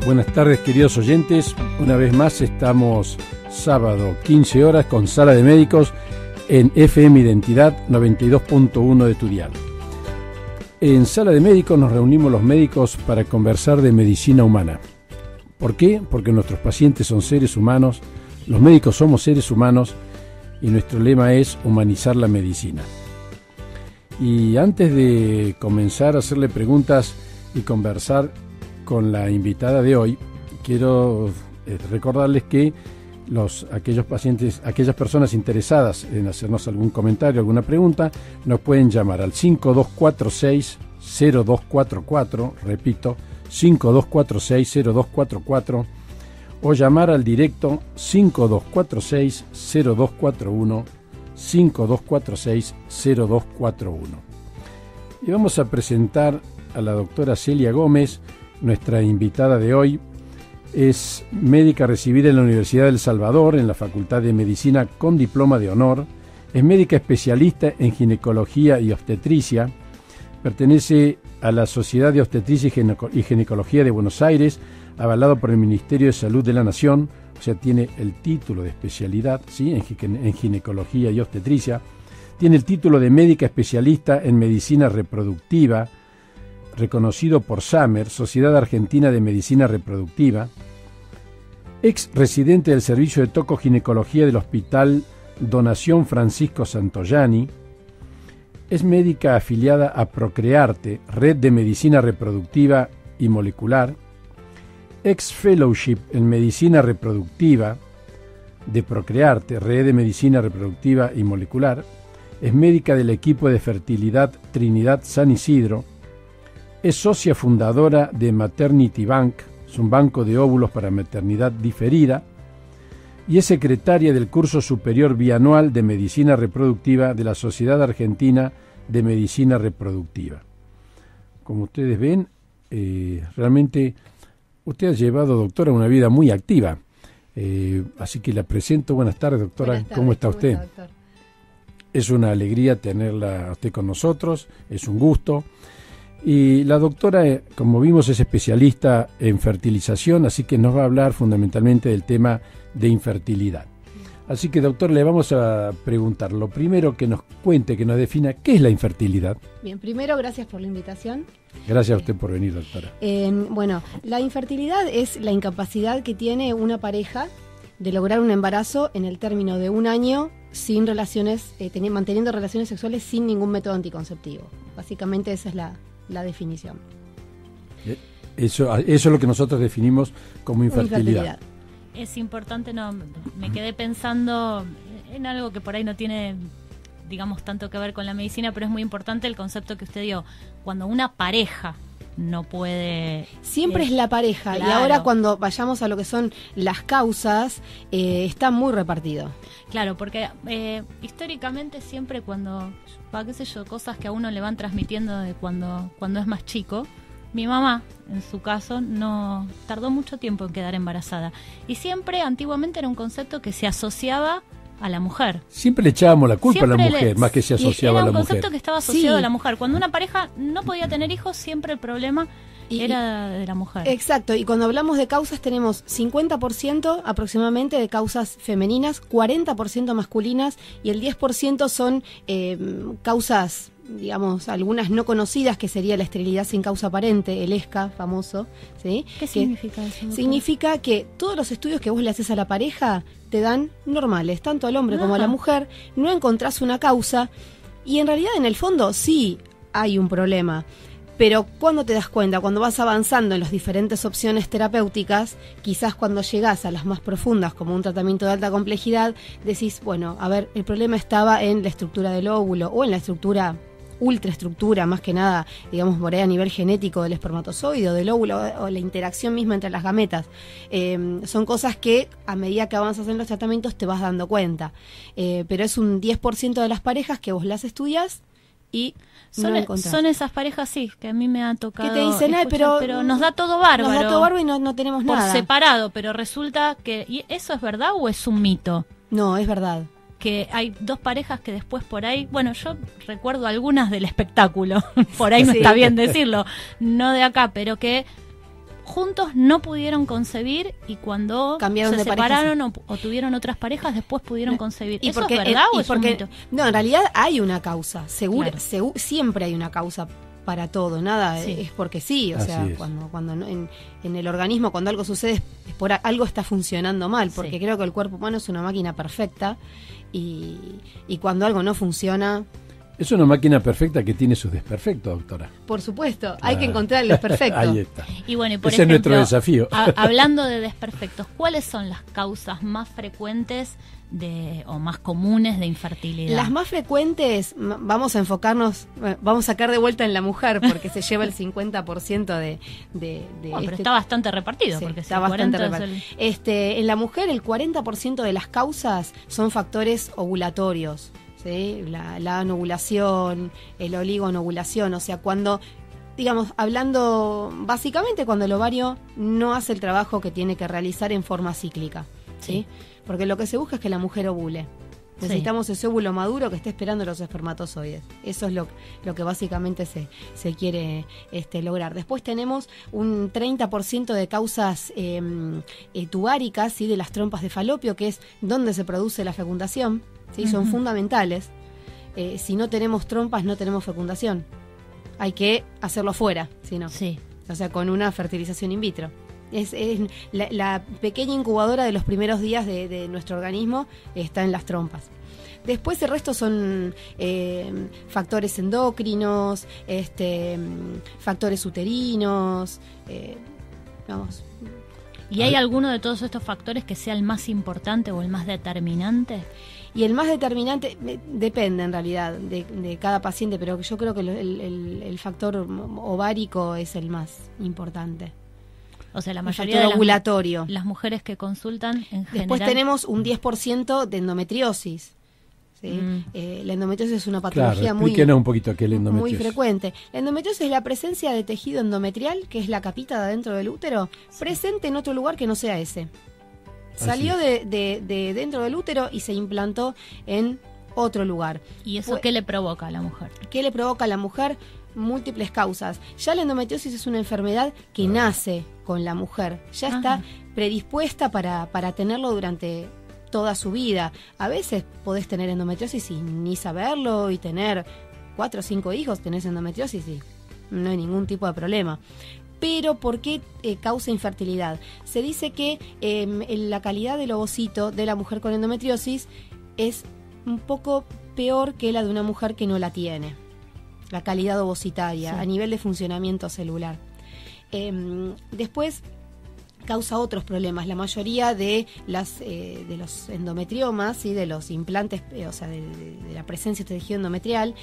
Buenas tardes, queridos oyentes. Una vez más estamos sábado 15 horas con Sala de Médicos en FM Identidad 92.1 de tu dial. En Sala de Médicos nos reunimos los médicos para conversar de medicina humana. ¿Por qué? Porque nuestros pacientes son seres humanos, los médicos somos seres humanos y nuestro lema es humanizar la medicina. Y antes de comenzar a hacerle preguntas y conversar con la invitada de hoy, quiero recordarles que aquellos pacientes, aquellas personas interesadas en hacernos algún comentario, alguna pregunta, nos pueden llamar al 5246-0244, repito, 5246-0244, o llamar al directo 5246-0241, 5246-0241. Y vamos a presentar a la doctora Celia Gómez, nuestra invitada de hoy. Es médica recibida en la Universidad del Salvador, en la Facultad de Medicina con diploma de honor. Es médica especialista en ginecología y obstetricia. Pertenece a la Sociedad de Obstetricia y Ginecología de Buenos Aires, avalado por el Ministerio de Salud de la Nación. O sea, tiene el título de especialidad, ¿sí?, en ginecología y obstetricia. Tiene el título de médica especialista en medicina reproductiva, reconocido por SAMER, Sociedad Argentina de Medicina Reproductiva. Ex residente del Servicio de Tocoginecología del Hospital Donación Francisco Santoyani. Es médica afiliada a Procrearte, Red de Medicina Reproductiva y Molecular. Ex Fellowship en Medicina Reproductiva de Procrearte, Red de Medicina Reproductiva y Molecular. Es médica del equipo de fertilidad Trinidad San Isidro. Es socia fundadora de Maternity Bank, es un banco de óvulos para maternidad diferida, y es secretaria del curso superior bianual de Medicina Reproductiva de la Sociedad Argentina de Medicina Reproductiva. Como ustedes ven, realmente usted ha llevado, doctora, una vida muy activa. Así que la presento. Buenas tardes, doctora. Buenas tardes. ¿Cómo está usted? ¿Cómo está, doctor? Es una alegría tenerla a usted con nosotros, es un gusto. Y la doctora, como vimos, es especialista en fertilización, así que nos va a hablar fundamentalmente del tema de infertilidad. Así que, doctor, le vamos a preguntar, lo primero, que nos cuente, que nos defina qué es la infertilidad. Bien, primero, gracias por la invitación. Gracias a usted por venir, doctora. Bueno, la infertilidad es la incapacidad que tiene una pareja de lograr un embarazo en el término de un año sin relaciones, manteniendo relaciones sexuales sin ningún método anticonceptivo. Básicamente esa es la definición. Eso es lo que nosotros definimos como infertilidad. Es importante, me quedé pensando en algo que por ahí no tiene, digamos, tanto que ver con la medicina, pero es muy importante el concepto que usted dio. Cuando una pareja no puede... Siempre es la pareja, claro. Y ahora cuando vayamos a lo que son las causas, está muy repartido. Claro, porque históricamente siempre cuando, qué sé yo, cosas que a uno le van transmitiendo de cuando es más chico. Mi mamá, en su caso, no tardó mucho tiempo en quedar embarazada. Y siempre, antiguamente, era un concepto que se asociaba a la mujer. Siempre le echábamos la culpa a la mujer, más que se asociaba a la mujer. Era un concepto que estaba asociado a la mujer. Cuando una pareja no podía tener hijos, siempre el problema era de la mujer. Exacto, y cuando hablamos de causas tenemos 50% aproximadamente de causas femeninas, 40% masculinas y el 10% son causas, digamos, algunas no conocidas, que sería la esterilidad sin causa aparente, el ESCA famoso, ¿sí? ¿Qué significa eso? Significa que todos los estudios que vos le haces a la pareja te dan normales, tanto al hombre como a la mujer, no encontrás una causa y en realidad en el fondo sí hay un problema. Pero cuando te das cuenta, cuando vas avanzando en las diferentes opciones terapéuticas, quizás cuando llegás a las más profundas, como un tratamiento de alta complejidad, decís, bueno, a ver, el problema estaba en la estructura del óvulo o en la ultraestructura, más que nada, digamos, por ahí a nivel genético del espermatozoide o del óvulo, o la interacción misma entre las gametas. Son cosas que a medida que avanzas en los tratamientos te vas dando cuenta. Pero es un 10% de las parejas que vos las estudiás y son esas parejas, sí, que a mí me ha tocado. Que te dicen, pero nos da todo bárbaro. Nos da todo bárbaro y no tenemos nada. Por separado, pero resulta que... ¿Y eso es verdad o es un mito? No, es verdad. Que hay dos parejas que después por ahí... Bueno, yo recuerdo algunas del espectáculo, por ahí no está bien decirlo, no de acá, pero que juntos no pudieron concebir y cuando Cambiaron se de pareja, separaron o tuvieron otras parejas, después pudieron concebir. ¿Y ¿Eso porque, es verdad o y es porque, un mito? No, en realidad hay una causa, Claro. siempre hay una causa para todo, nada Sí. es porque sí, o Así sea, es. cuando no- en el organismo, cuando algo sucede, es por algo está funcionando mal, porque Sí. creo que el cuerpo humano es una máquina perfecta y cuando algo no funciona, Es una máquina perfecta que tiene sus desperfectos, doctora. por supuesto, hay que Claro. encontrar los perfectos. Ahí está. Y bueno, y por Ese es ejemplo, nuestro desafío. Hablando de desperfectos, ¿cuáles son las causas más frecuentes o más comunes de infertilidad? Las más frecuentes, vamos a enfocarnos, vamos a sacar de vuelta en la mujer, porque se lleva el 50% de Bueno, pero está bastante repartido, Sí, porque está si el bastante 40 es repartido. En la mujer el 40% de las causas son factores ovulatorios, ¿sí? La anovulación, el oligonovulación, o sea, cuando, digamos, hablando básicamente cuando el ovario no hace el trabajo que tiene que realizar en forma cíclica, ¿sí? Porque lo que se busca es que la mujer ovule. Necesitamos ese óvulo maduro que esté esperando los espermatozoides. Eso es lo que básicamente se quiere lograr. Después tenemos un 30% de causas tubáricas, ¿sí? De las trompas de falopio, que es donde se produce la fecundación, ¿sí? Son fundamentales. Si no tenemos trompas, no tenemos fecundación. Hay que hacerlo afuera, si no. Sí. O sea, con una fertilización in vitro. Es la pequeña incubadora de los primeros días de nuestro organismo está en las trompas. Después el resto son factores endocrinos, factores uterinos, vamos. ¿Y hay alguno de todos estos factores que sea el más importante o el más determinante? Y el más determinante depende en realidad de cada paciente, pero yo creo que el factor ovárico es el más importante. O sea, la El mayoría factor de ovulatorio. las mujeres que consultan en Después general... tenemos un 10% de endometriosis. ¿Sí? La endometriosis es una patología Claro, muy, explíquenos un poquito qué es la endometriosis. muy frecuente. La endometriosis es la presencia de tejido endometrial, que es la capita de adentro del útero, presente en otro lugar que no sea ese. Salió de dentro del útero y se implantó en otro lugar. ¿Y eso qué le provoca a la mujer? ¿Qué le provoca a la mujer? Múltiples causas. Ya la endometriosis es una enfermedad que nace con la mujer. Ya está predispuesta para tenerlo durante toda su vida. A veces podés tener endometriosis sin ni saberlo y tener 4 o 5 hijos, tenés endometriosis y no hay ningún tipo de problema. Pero ¿por qué causa infertilidad? Se dice que la calidad del ovocito de la mujer con endometriosis es un poco peor que la de una mujer que no la tiene. La calidad ovocitaria, a nivel de funcionamiento celular. Después causa otros problemas. La mayoría de los endometriomas, ¿sí? De los implantes, o sea, de la presencia de tejido endometrial,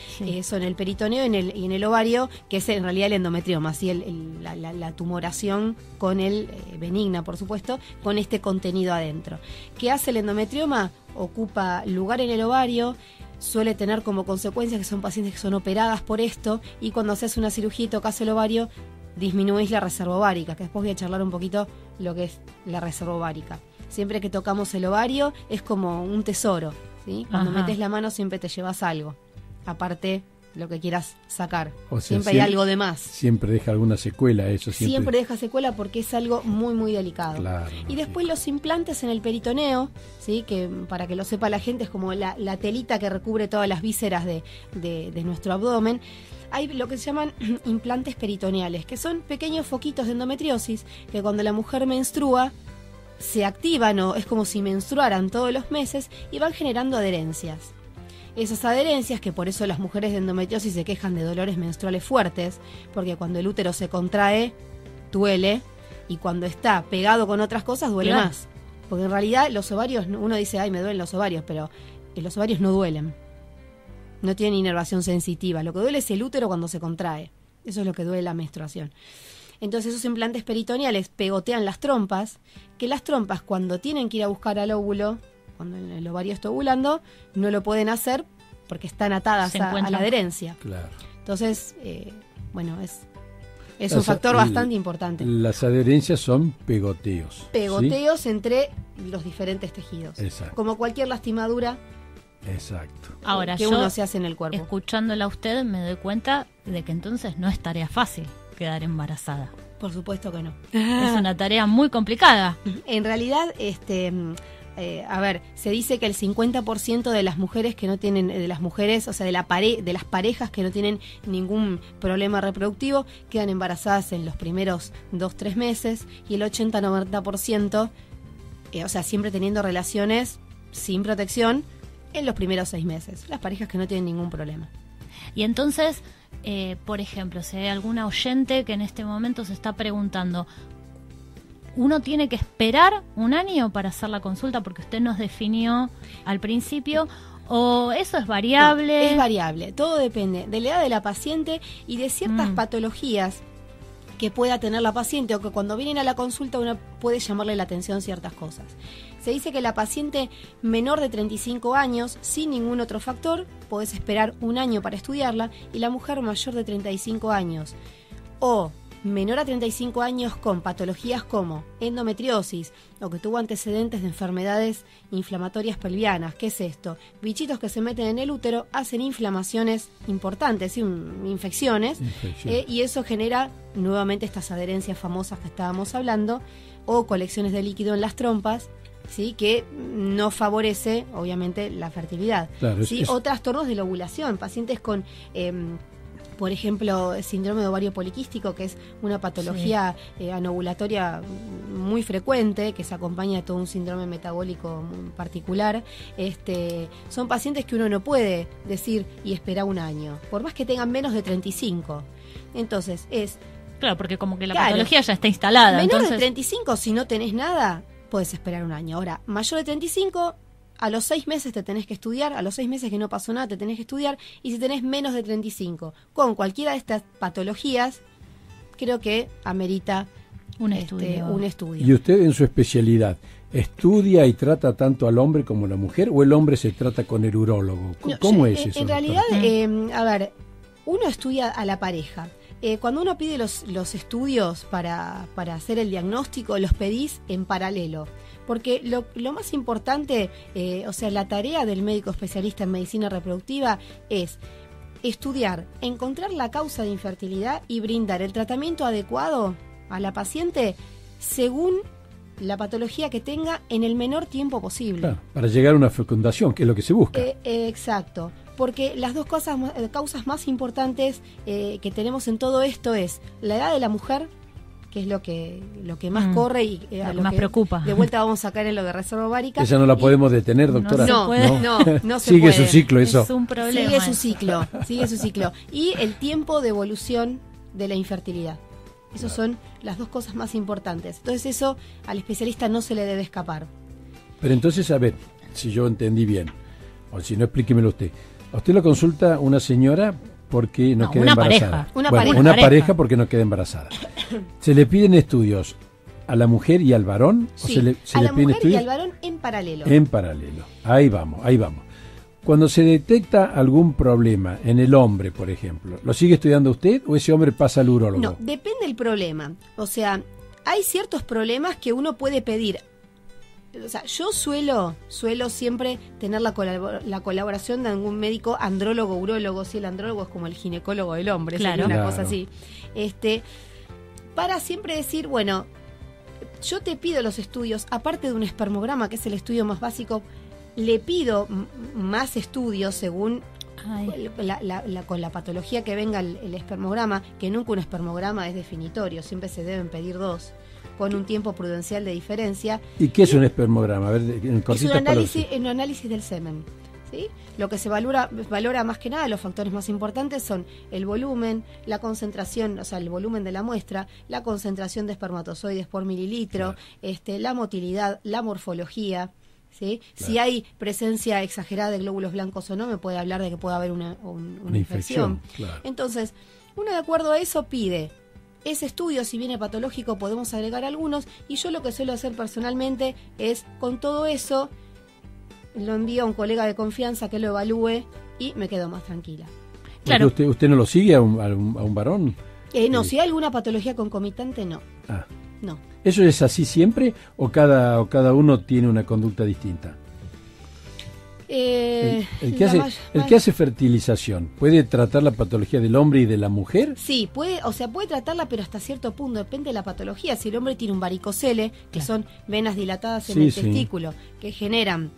son el peritoneo y en el ovario, que es en realidad el endometrioma, ¿sí? La tumoración con benigna, por supuesto, con este contenido adentro. ¿Qué hace el endometrioma? Ocupa lugar en el ovario, suele tener como consecuencia que son pacientes que son operadas por esto, y cuando se hace una cirugía y tocas el ovario, disminuís la reserva ovárica, que después voy a charlar un poquito lo que es la reserva ovárica. Siempre que tocamos el ovario es como un tesoro, ¿sí? Cuando metes la mano siempre te llevas algo, aparte lo que quieras sacar. O sea, siempre hay algo de más. Siempre deja alguna secuela eso. Siempre deja secuela porque es algo muy, muy delicado. Claro, y después los implantes en el peritoneo, ¿sí? Que para que lo sepa la gente es como la telita que recubre todas las vísceras de nuestro abdomen. Hay lo que se llaman implantes peritoneales, que son pequeños foquitos de endometriosis que cuando la mujer menstrua se activan, o es como si menstruaran todos los meses, y van generando adherencias. Esas adherencias, que por eso las mujeres de endometriosis se quejan de dolores menstruales fuertes, porque cuando el útero se contrae, duele, y cuando está pegado con otras cosas, duele más. Porque en realidad los ovarios, uno dice, ay, me duelen los ovarios, pero los ovarios no duelen. No tienen inervación sensitiva. Lo que duele es el útero cuando se contrae. Eso es lo que duele la menstruación. Entonces esos implantes peritoneales pegotean las trompas, que las trompas cuando tienen que ir a buscar al óvulo, cuando el ovario está ovulando, no lo pueden hacer porque están atadas a la adherencia. Claro. Entonces, bueno, es un factor bastante importante. Las adherencias son pegoteos. Pegoteos, ¿sí? Entre los diferentes tejidos. Exacto. Como cualquier lastimadura. Exacto. Ahora, que uno se hace en el cuerpo. Escuchándola a usted me doy cuenta de que entonces no es tarea fácil quedar embarazada. Por supuesto que no. Es una tarea muy complicada. En realidad, a ver, se dice que el 50% de las mujeres que no tienen, de las mujeres, o sea, de las parejas que no tienen ningún problema reproductivo, quedan embarazadas en los primeros 2-3 meses, y el 80-90%, o sea, siempre teniendo relaciones sin protección en los primeros 6 meses. Las parejas que no tienen ningún problema. Y entonces, por ejemplo, si hay alguna oyente que en este momento se está preguntando, ¿uno tiene que esperar un año para hacer la consulta porque usted nos definió al principio? ¿O eso es variable? No, es variable, todo depende de la edad de la paciente y de ciertas patologías que pueda tener la paciente, o que cuando vienen a la consulta uno puede llamarle la atención ciertas cosas. Se dice que la paciente menor de 35 años, sin ningún otro factor, podés esperar un año para estudiarla, y la mujer mayor de 35 años o menor a 35 años con patologías como endometriosis o que tuvo antecedentes de enfermedades inflamatorias pelvianas. ¿Qué es esto? Bichitos que se meten en el útero, hacen inflamaciones importantes, infecciones, y eso genera nuevamente estas adherencias famosas que estábamos hablando, o colecciones de líquido en las trompas, ¿sí? Que no favorece obviamente la fertilidad. Claro, ¿sí? O trastornos de la ovulación, pacientes con por ejemplo, síndrome de ovario poliquístico, que es una patología anovulatoria muy frecuente, que se acompaña de todo un síndrome metabólico particular. Son pacientes que uno no puede decir y esperar un año, por más que tengan menos de 35. Entonces, Claro, porque como que la patología ya está instalada. Menor de 35, si no tenés nada, puedes esperar un año. Ahora, mayor de 35... a los 6 meses te tenés que estudiar, a los 6 meses que no pasó nada te tenés que estudiar, y si tenés menos de 35 con cualquiera de estas patologías, creo que amerita un estudio. ¿Y usted en su especialidad estudia y trata tanto al hombre como a la mujer, o el hombre se trata con el urólogo? ¿Cómo es eso? En realidad, a ver, uno estudia a la pareja. Cuando uno pide los estudios para hacer el diagnóstico, los pedís en paralelo. Porque lo más importante, o sea, la tarea del médico especialista en medicina reproductiva es estudiar, encontrar la causa de infertilidad y brindar el tratamiento adecuado a la paciente según la patología que tenga en el menor tiempo posible. Claro, para llegar a una fecundación, que es lo que se busca. Exacto. Porque las dos causas más importantes que tenemos en todo esto es la edad de la mujer, que es lo que más corre y lo que más preocupa. De vuelta vamos a sacar en lo de reserva ovárica. Esa no la podemos detener, doctora. No se sigue puede. Su ciclo eso. Es un problema. Sigue su ciclo. Y el tiempo de evolución de la infertilidad. Esas son las dos cosas más importantes. Entonces eso al especialista no se le debe escapar. Pero entonces, a ver, si yo entendí bien, o si no, explíquemelo usted. A usted lo consulta una señora porque no queda embarazada. Una pareja porque no queda embarazada. ¿Se le piden estudios a la mujer y al varón? Sí, ¿O a la mujer y al varón en paralelo. En paralelo. Ahí vamos. Cuando se detecta algún problema en el hombre, por ejemplo, ¿lo sigue estudiando usted o ese hombre pasa al urólogo? No, depende del problema. O sea, hay ciertos problemas que uno puede pedir. O sea, yo suelo siempre tener la colaboración de algún médico andrólogo, urólogo. Si el andrólogo es como el ginecólogo del hombre, claro, una cosa así. Para siempre decir, bueno, yo te pido los estudios, aparte de un espermograma, que es el estudio más básico, le pido más estudios según con la patología que venga el espermograma, que nunca un espermograma es definitorio, siempre se deben pedir 2, con un tiempo prudencial de diferencia. ¿Y qué es un espermograma? A ver, en cortitas palabras. Es un análisis del semen. ¿Sí? Lo que se valora más que nada, los factores más importantes son el volumen, la concentración, o sea, el volumen de la muestra, la concentración de espermatozoides por mililitro, la motilidad, la morfología. ¿Sí? Claro. Si hay presencia exagerada de glóbulos blancos o no, me puede hablar de que puede haber una infección. Claro. Entonces, uno de acuerdo a eso pide ese estudio. Si viene patológico podemos agregar algunos, y yo lo que suelo hacer personalmente es, con todo eso, lo envío a un colega de confianza que lo evalúe y me quedo más tranquila. Claro. ¿Usted no lo sigue a un varón? No, si hay alguna patología concomitante, no. No. ¿Eso es así siempre o cada uno tiene una conducta distinta? El que hace fertilización, ¿puede tratar la patología del hombre y de la mujer? Sí, puede tratarla, pero hasta cierto punto, depende de la patología. Si el hombre tiene un varicocele, que son venas dilatadas en el testículo, que generan,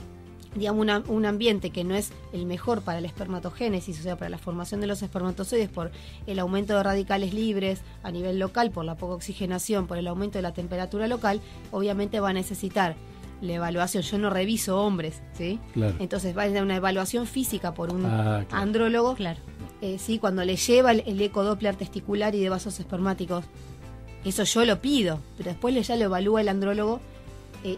digamos, un ambiente que no es el mejor para la espermatogénesis, o sea, para la formación de los espermatozoides, por el aumento de radicales libres a nivel local, por la poca oxigenación, por el aumento de la temperatura local, obviamente va a necesitar la evaluación. Yo no reviso hombres, ¿sí? Claro. Entonces va a tener una evaluación física por un andrólogo. Claro. Sí, cuando le lleva el ecodoppler testicular y de vasos espermáticos, eso yo lo pido, pero después ya lo evalúa el andrólogo.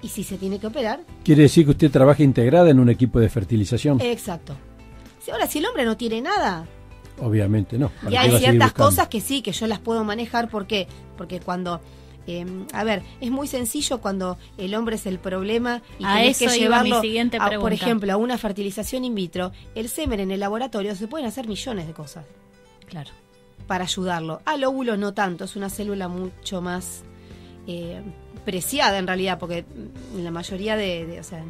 Y si se tiene que operar. ¿Quiere decir que usted trabaja integrada en un equipo de fertilización? Exacto. Ahora, si el hombre no tiene nada, obviamente no. Y hay ciertas cosas que sí, que yo las puedo manejar. ¿Por qué? Porque cuando... es muy sencillo cuando el hombre es el problema y tenés que llevarlo, por ejemplo, a una fertilización in vitro. El semen en el laboratorio se pueden hacer millones de cosas. Claro. Para ayudarlo. Al óvulo no tanto, es una célula mucho más... preciada en realidad, porque en la mayoría o sea,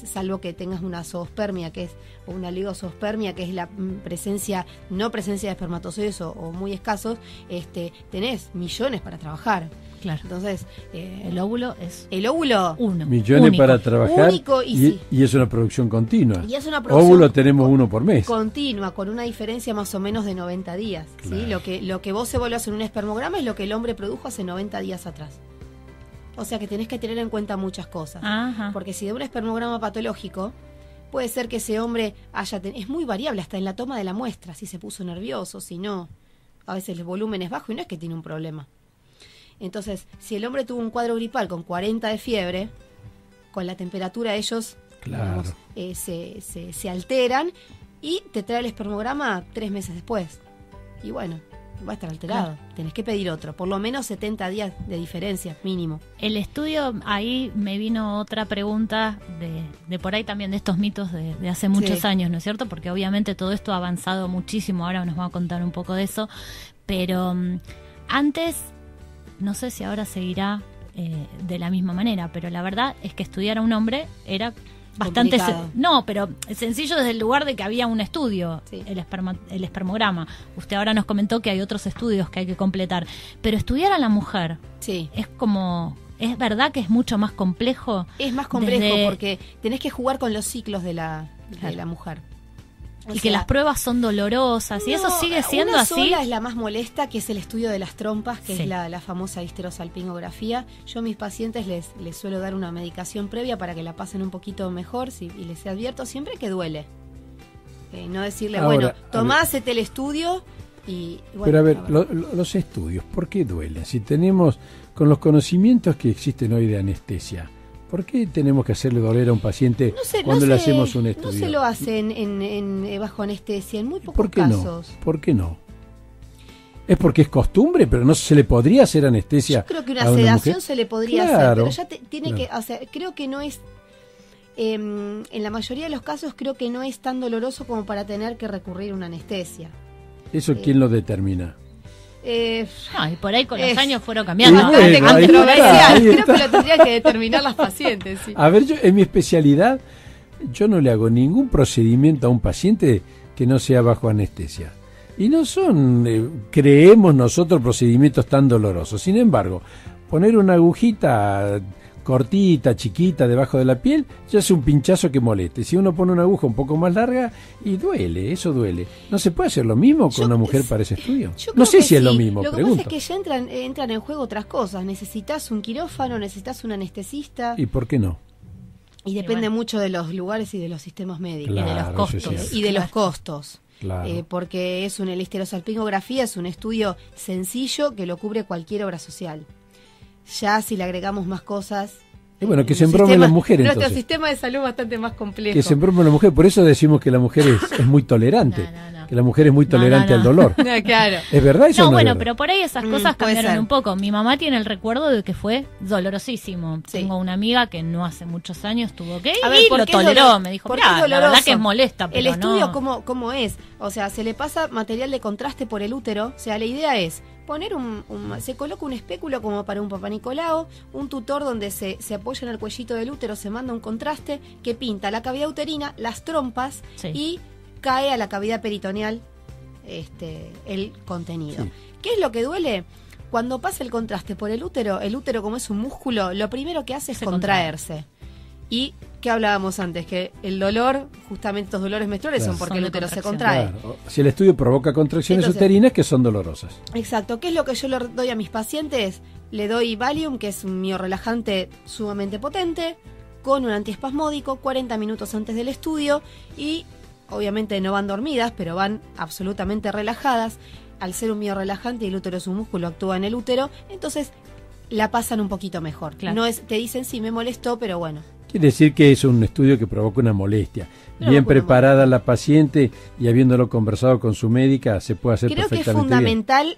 salvo que tengas una zoospermia, o una oligozoospermia, que es la no presencia de espermatozoides o muy escasos, tenés millones para trabajar. Claro. Entonces, el óvulo es uno. Millones único. Para trabajar único y es una producción continua. Y es una producción óvulo tenemos uno por mes. Continua, con una diferencia más o menos de 90 días. Claro. ¿Sí? Lo que vos evaluás en un espermograma es lo que el hombre produjo hace 90 días atrás. O sea que tenés que tener en cuenta muchas cosas. Ajá. Porque si de un espermograma patológico, puede ser que ese hombre es muy variable hasta en la toma de la muestra, si se puso nervioso, si no. A veces el volumen es bajo y no es que tiene un problema. Entonces, si el hombre tuvo un cuadro gripal con 40 de fiebre, con la temperatura ellos digamos, se alteran y te trae el espermograma 3 meses después. Y bueno, va a estar alterado. Claro. Tenés que pedir otro. Por lo menos 70 días de diferencia, mínimo. El estudio, ahí me vino otra pregunta de por ahí también de estos mitos de hace muchos años, ¿no es cierto? Porque obviamente todo esto ha avanzado muchísimo. Ahora nos va a contar un poco de eso. Pero antes, no sé si ahora seguirá de la misma manera, pero la verdad es que estudiar a un hombre era... bastante no, pero sencillo desde el lugar de que había un estudio, el espermograma. Usted ahora nos comentó que hay otros estudios que hay que completar, pero estudiar a la mujer es verdad que es mucho más complejo. Es más complejo porque tenés que jugar con los ciclos de la mujer. Y que las pruebas son dolorosas, y eso sigue siendo así. Una sola es la más molesta, que es el estudio de las trompas, que es la famosa histerosalpingografía. Yo a mis pacientes les suelo dar una medicación previa para que la pasen un poquito mejor, y les advierto siempre que duele. No decirle, ahora, hacete el estudio y... Bueno, pero a ver, los estudios, ¿por qué duelen? Si tenemos, con los conocimientos que existen hoy de anestesia, ¿por qué tenemos que hacerle doler a un paciente cuando le hacemos un estudio? No se lo hacen bajo anestesia, en muy pocos casos. ¿Por qué no? ¿Es porque es costumbre, pero no se le podría hacer anestesia? Yo creo que una sedación se le podría hacer, pero ya tiene que... O sea, creo que no es... en la mayoría de los casos creo que no es tan doloroso como para tener que recurrir a una anestesia. ¿Eso quién lo determina? Y por ahí con los años fueron cambiando. Controversial. Creo que lo tendrían que determinar las pacientes. Sí. A ver, en mi especialidad, yo no le hago ningún procedimiento a un paciente que no sea bajo anestesia. Y no son, creemos nosotros, procedimientos tan dolorosos. Sin embargo, poner una agujita cortita, chiquita, debajo de la piel, ya es un pinchazo que moleste. Si uno pone una aguja un poco más larga, y duele, eso duele. ¿No se puede hacer lo mismo con una mujer para ese estudio? No sé si es lo mismo, pregunto. Lo que pasa es que ya entran en juego otras cosas. Necesitas un quirófano, necesitas un anestesista. ¿Y por qué no? Y depende mucho de los lugares y de los sistemas médicos. Claro, y de los costos. Y de los costos. Claro. Porque la histerosalpingografía es un estudio sencillo que lo cubre cualquier obra social. Ya si le agregamos más cosas... Y bueno, que se embrome la mujer, entonces. Nuestro sistema de salud es bastante más complejo. Que se embrome la mujer, por eso decimos que la mujer es muy tolerante. No. bueno. Que la mujer es muy tolerante al dolor. Claro. ¿Es verdad eso? No, o no es bueno, verdad? pero por ahí esas cosas puede cambiaron ser. un poco. Mi mamá tiene el recuerdo de que fue dolorosísimo. Sí. Tengo una amiga que no hace muchos años tuvo que ir A ver, y ¿por lo qué es toleró. dolor- Me dijo, por qué mira, es la verdad doloroso? que es molesta, pero El estudio, no. ¿cómo es? O sea, se le pasa material de contraste por el útero. O sea, la idea es poner se coloca un espéculo como para un papá Nicolau, un tutor donde se apoya en el cuellito del útero, se manda un contraste que pinta la cavidad uterina, las trompas Sí. y cae a la cavidad peritoneal el contenido. Sí. ¿Qué es lo que duele? Cuando pasa el contraste por el útero como es un músculo, lo primero que hace es Se contraerse. Y ¿qué hablábamos antes? Que el dolor, justamente estos dolores menstruales Claro. son porque Son el de útero se contracción. contrae. Claro. Si el estudio provoca contracciones Entonces- uterinas que son dolorosas. Exacto. ¿Qué es lo que yo le doy a mis pacientes? Le doy Valium, que es un miorrelajante sumamente potente, con un antiespasmódico, 40 minutos antes del estudio, y obviamente no van dormidas, pero van absolutamente relajadas. Al ser un miorrelajante y el útero es un músculo, actúa en el útero, entonces la pasan un poquito mejor. Claro. No es, te dicen sí me molestó, pero bueno. Quiere decir que es un estudio que provoca una molestia. Provoca Bien una preparada la paciente y habiéndolo conversado con su médica, se puede hacer Creo que es perfectamente bien. fundamental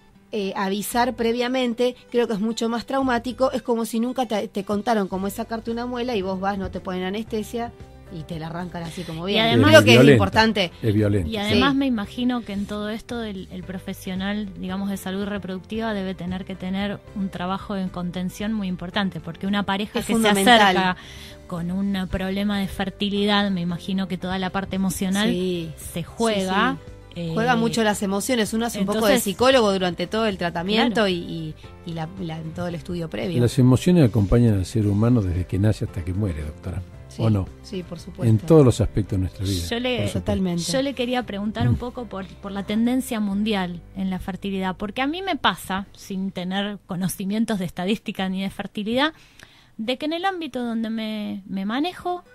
avisar previamente, creo que es mucho más traumático, es como si nunca te contaron cómo es sacarte una muela y vos vas, no te ponen anestesia y te la arrancan así como bien. Y además- Creo que es violenta, importante. Es violento. Y además Sí. me imagino que en todo esto el profesional, digamos, de salud reproductiva debe tener que tener un trabajo en contención muy importante, porque una pareja Es que se fundamental. acerca con un problema de fertilidad, me imagino que toda la parte emocional Sí. se juega. Sí, Juega mucho las emociones, uno hace un poco de entonces- psicólogo durante todo el tratamiento Claro. y todo el estudio previo. Las emociones acompañan al ser humano desde que nace hasta que muere, doctora. Sí, ¿O no? Sí, por supuesto. En todos los aspectos de nuestra vida. Yo le- por supuesto. Totalmente. Yo le quería preguntar un poco por la tendencia mundial en la fertilidad, porque a mí me pasa, sin tener conocimientos de estadística ni de fertilidad, de que en el ámbito donde me manejo,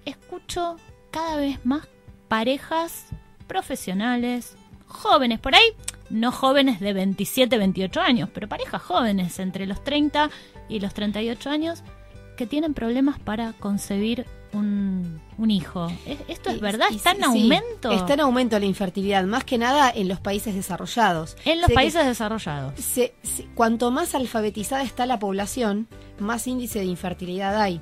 escucho cada vez más parejas profesionales, jóvenes, por ahí, no jóvenes de 27, 28 años, pero parejas jóvenes entre los 30 y los 38 años, que tienen problemas para concebir un hijo. ¿Esto es verdad? ¿Está en Sí, aumento? Está en aumento la infertilidad, más que nada en los países desarrollados. En los Sé que países desarrollados. cuanto más alfabetizada está la población, más índice de infertilidad hay.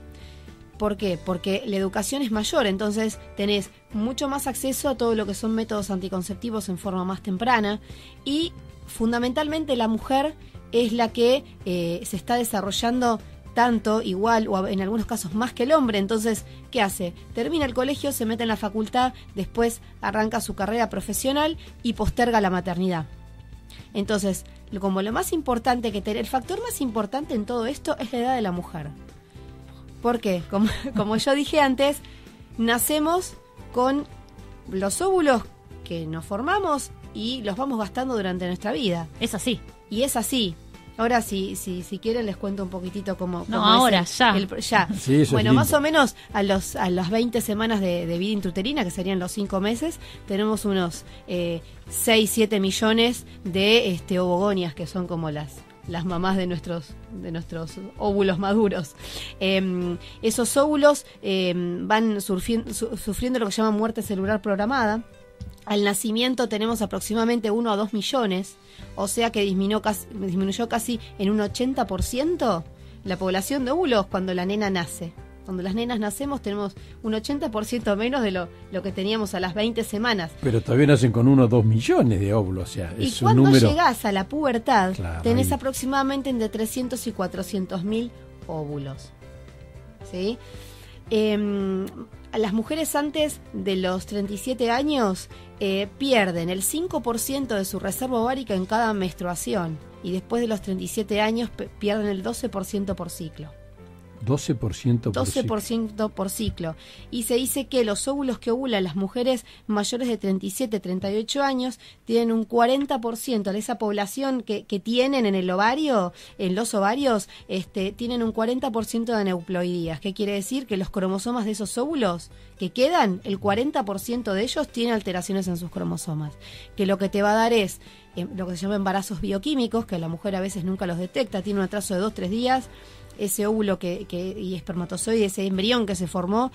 ¿Por qué? Porque la educación es mayor, entonces tenés mucho más acceso a todo lo que son métodos anticonceptivos en forma más temprana y fundamentalmente la mujer es la que se está desarrollando tanto, igual o en algunos casos más que el hombre. Entonces, ¿qué hace? Termina el colegio, se mete en la facultad, después arranca su carrera profesional y posterga la maternidad. Entonces, como lo más importante el factor más importante en todo esto es la edad de la mujer. ¿Por qué? Como yo dije antes, nacemos con los óvulos que nos formamos y los vamos gastando durante nuestra vida. Es así. Y es así. Ahora, si quieren, les cuento un poquitito cómo No, cómo ahora, es ya. ya. Sí, eso es Bueno, lindo. más o menos a las 20 semanas de vida intrauterina, que serían los 5 meses, tenemos unos 6-7 millones de ovogonias, que son como las mamás de nuestros óvulos maduros. Esos óvulos van sufriendo lo que se llama muerte celular programada. Al nacimiento tenemos aproximadamente 1 a 2 millones, o sea que disminuyó casi en un 80% la población de óvulos cuando la nena nace. Cuando las nenas nacemos tenemos un 80% menos de lo que teníamos a las 20 semanas. Pero todavía nacen con 1 o 2 millones de óvulos, o sea, Y es un cuando número... llegás a la pubertad, Claro, tenés ahí. aproximadamente entre 300 y 400 mil óvulos. ¿Sí? A las mujeres antes de los 37 años pierden el 5% de su reserva ovárica en cada menstruación y después de los 37 años pierden el 12% por ciclo. 12% por ciclo. 12% por ciclo. Y se dice que los óvulos que ovulan las mujeres mayores de 37, 38 años tienen un 40% de esa población que tienen en el ovario, en los ovarios, tienen un 40% de aneuploidías. ¿Qué quiere decir? Que los cromosomas de esos óvulos que quedan, el 40% de ellos tienen alteraciones en sus cromosomas. Que lo que te va a dar es lo que se llama embarazos bioquímicos, que la mujer a veces nunca los detecta, tiene un atraso de 2-3 días. ese óvulo y espermatozoide, ese embrión que se formó,